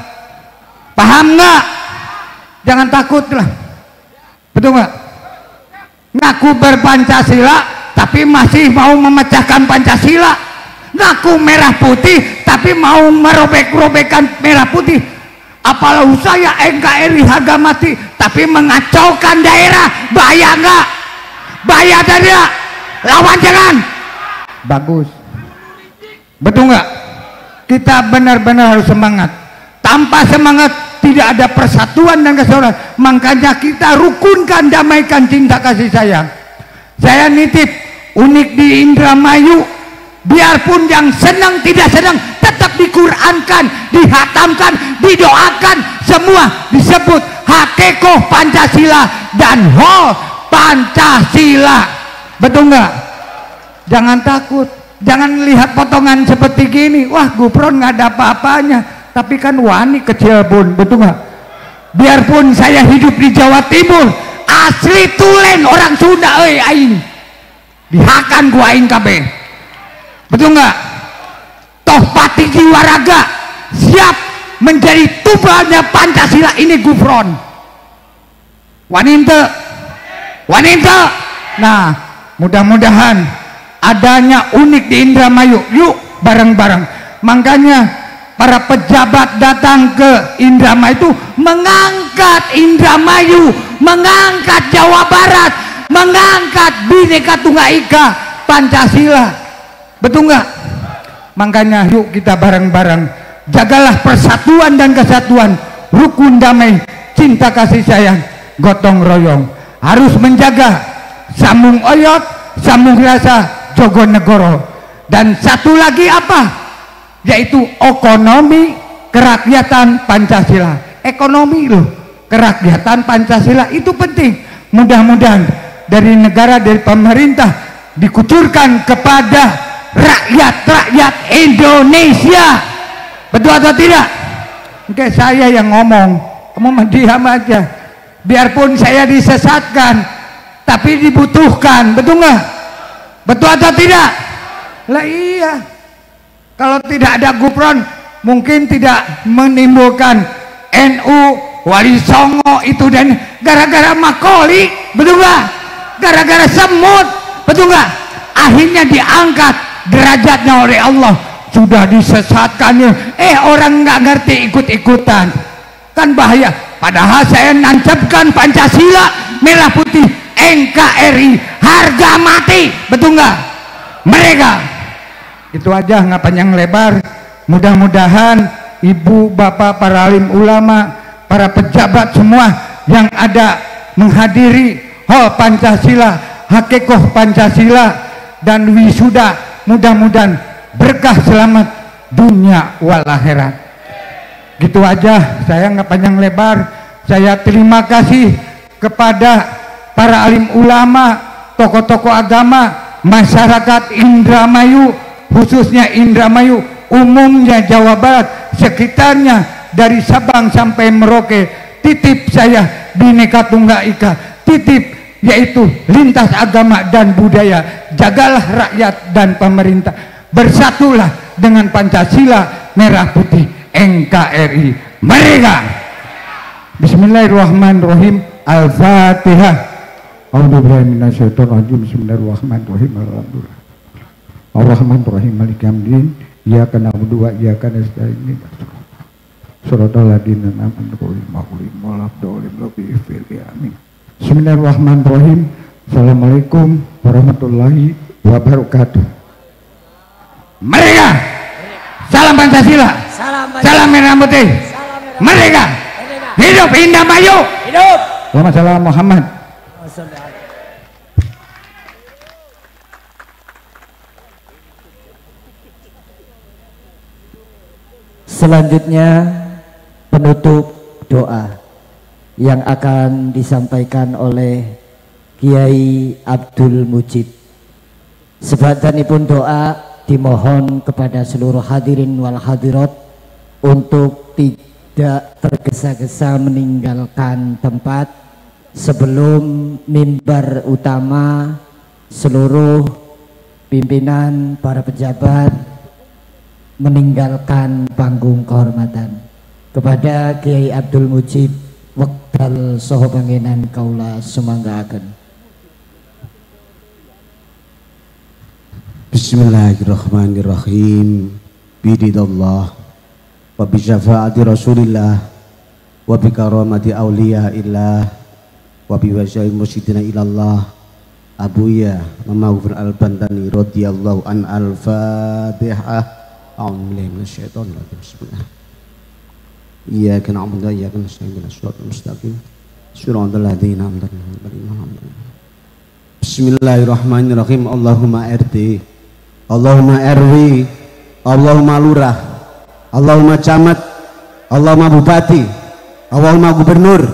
Paham nggak? Jangan takut lah, betul nggak? Ngaku berpancasila tapi masih mau memecahkan Pancasila. Ngaku merah putih tapi mau merobek-robekan merah putih. Apalah saya NKRI harga mati tapi mengacaukan daerah. Bahaya nggak? Bahaya tidak? Lawan jangan. Bagus, betul nggak? Kita benar-benar harus semangat. Tanpa semangat tidak ada persatuan dan kesatuan. Makanya kita rukunkan, damaikan, cinta kasih sayang. Saya nitip Unik di Indramayu, biarpun yang senang tidak senang tetap diqurankan, dihatamkan, didoakan, semua disebut hakekoh Pancasila dan ho Pancasila. Betul nggak? Jangan takut, jangan lihat potongan seperti gini, wah Gufron nggak ada apa-apanya, tapi kan wani kecil pun, betul nggak? Biarpun saya hidup di Jawa Timur, asli tulen orang Sunda, aing dihakan gua aing kabeh, betul nggak? Toh pati jiwa raga siap menjadi tubalnya Pancasila ini Gufron. Wanita, wanita. Nah, mudah-mudahan adanya Unik di Indramayu, yuk bareng-bareng. Makanya para pejabat datang ke Indramayu itu mengangkat Indramayu, mengangkat Jawa Barat, mengangkat Bhinneka Tunggal Ika Pancasila, betul nggak? Makanya yuk kita bareng-bareng jagalah persatuan dan kesatuan, rukun damai, cinta kasih sayang, gotong royong. Harus menjaga sambung oyot, sambung rasa, Jogonegoro. Dan satu lagi apa? Yaitu ekonomi kerakyatan Pancasila. Ekonomi loh, kerakyatan Pancasila itu penting. Mudah-mudahan dari negara, dari pemerintah dikucurkan kepada rakyat-rakyat Indonesia. Betul atau tidak? Oke, saya yang ngomong, kamu mendiam aja. Biarpun saya disesatkan, tapi dibutuhkan, betul nggak? Betul atau tidak? Lah iya. Kalau tidak ada Gufron, mungkin tidak menimbulkan NU, Wali Songo itu dan gara-gara Makoli, betul nggak? Gara-gara semut, betul nggak? Akhirnya diangkat derajatnya oleh Allah. Sudah disesatkan, orang nggak ngerti ikut-ikutan, kan bahaya. Padahal saya nancapkan Pancasila merah putih NKRI harga mati, betul nggak? Mereka itu aja, nggak panjang lebar. Mudah-mudahan ibu bapak para alim ulama, para pejabat semua yang ada menghadiri hal Pancasila, hakekoh Pancasila dan wisuda, mudah-mudahan berkah selamat dunia wal akhirat. Gitu aja, saya nggak panjang lebar. Saya terima kasih kepada para alim ulama, tokoh-tokoh agama, masyarakat Indramayu, khususnya Indramayu, umumnya Jawa Barat, sekitarnya dari Sabang sampai Merauke. Titip saya Bhinneka Tunggal Ika, titip yaitu lintas agama dan budaya. Jagalah rakyat dan pemerintah, bersatulah dengan Pancasila merah putih NKRI. Mereka. Bismillahirrahmanirrahim. Al-Fatihah. A'udzubillahi minasyaitonirrajim. Bismillahirrahmanirrahim. Ar-Rahmanirrahim. Maliki yaumiddin. Iyyaka na'budu wa iyyaka nasta'in. Shiratal ladzina an'amta alaihim ghairil amin. Bismillahirrahmanirrahim. Assalamualaikum warahmatullahi wabarakatuh. Mereka Salam Pancasila. Salam merah putih. Merdeka. Hidup Indramayu. Hidup. Salam Muhammad. Selanjutnya penutup doa yang akan disampaikan oleh Kiai Abdul Mujid. Sebadanipun doa dimohon kepada seluruh hadirin wal hadirat untuk tidak tergesa-gesa meninggalkan tempat sebelum mimbar utama seluruh pimpinan para pejabat meninggalkan panggung kehormatan. Kepada Kiai Abdul Mujib wekdal saha pangenan kaula sumanggaaken. Bismillahirrahmanirrahim. Bididallah wa bi syafaati Rasulillah wa bi karamati auliyaillah wa bi wasyai mursyidina ilallah Abuya Mamaghfir al-Bantani radhiyallahu an al-Fatihah. A'udzu billahi minasyaitonir rajim. Bismillah. Iyyaka na'budu wa iyyaka nasta'in ihdinas siratal mustaqim siratal ladzina an'amta 'alaihim. Bismillahirrahmanirrahim. Allahumma RT, Allahumma RW, Allahumma lurah, Allahumma camat, Allahumma bupati, Allahumma gubernur,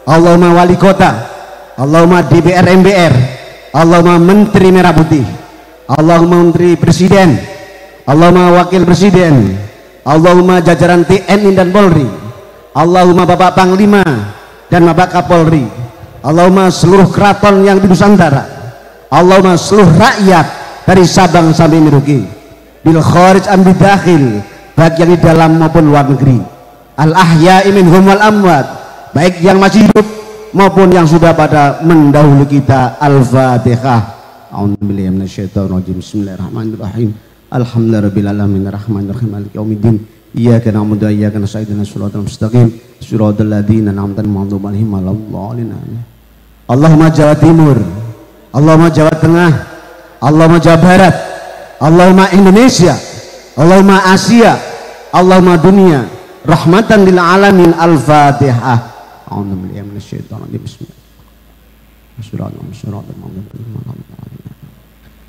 Allahumma wali kota, Allahumma DPR MPR, Allahumma menteri merah putih, Allahumma menteri presiden, Allahumma wakil presiden, Allahumma jajaran TNI dan Polri, Allahumma Bapak Panglima dan Bapak Kapolri, Allahumma seluruh keraton yang di Nusantara, Allahumma seluruh rakyat dari Sabang sampai Merauke, bil kharij am bidakhil, baik yang di dalam maupun luar negeri, al ahya'i minhum wal amwat, baik yang masih hidup maupun yang sudah pada mendahului kita. Al-Fatihah. A'udzu billahi minasyaitonir rajim. Bismillahirrahmanirrahim. Alhamdulillahirabbil alamin arrahmanirrahim maliki yaumiddin. Iyyaka na'budu wa iyyaka nasta'in ihdinas siratal mustaqim siratal ladzina an'amta 'alaihim ghairil. Allahumma Jawa Timur, Allahumma Jawa Tengah, Allahumma Jawa Barat, Allahumma Indonesia, Allahumma Asia, Allahumma dunia, rahmatan lil alamin. Al-Fatihah. A'udzu billahi minasyaitonir rajim.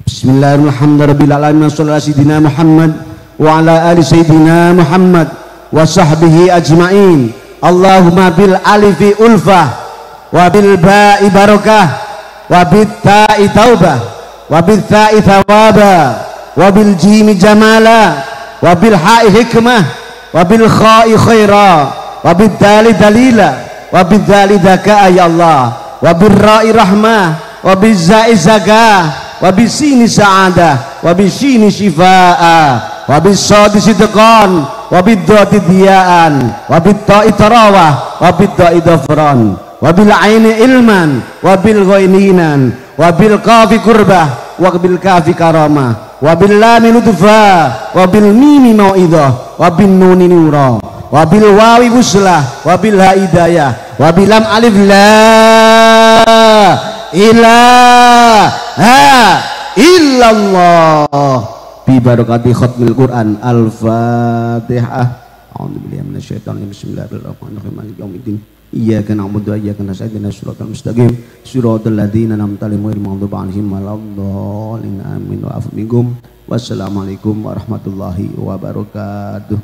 Bismillahirrahmanirrahim. Sayyidina Muhammad wa ala ali sayyidina Muhammad wa sahbihi ajma'in. Allahumma bil alifi ulfah wa bil ba'i barakah wa bit ta'i taubah wa bil ta'i thawaba wa bil jimi jamala wa bil ha'i hikmah wa bil kha'i khaira wa bid dali dalila wa bid dali daka ya Allah wa bil ra'i rahmah wa bil za'i zakah wa bisini sa'adah wa bisini shifaa wa bisadi sidqan wa biddati diyaan wa bitta'i tarawah wa bitta'i dafran wa bil aini ilman wa bil ghaininan wa bil kafi kurbah wa bil kafi karamah wa bil lami lutfa wa bil mimi mau'idah wa bin nuni nura wa bil wawi wuslah wa bil ha hidayah wa bil lam alif la ilaha illallah bi barakati khatmil Quran. Al-Fatihah. A'udzu billahi minasyaitonir rajim. Bismillahirrahmanirrahim. Maliki yaumiddin. Iyyaka na'budu wa iyyaka nasta'in ihdinas siratal mustaqim siratal ladzina an'amta alaihim ghairil maghdubi 'alaihim waladdallin. Amin wa afu minkum. Wassalamualaikum warahmatullahi wabarakatuh.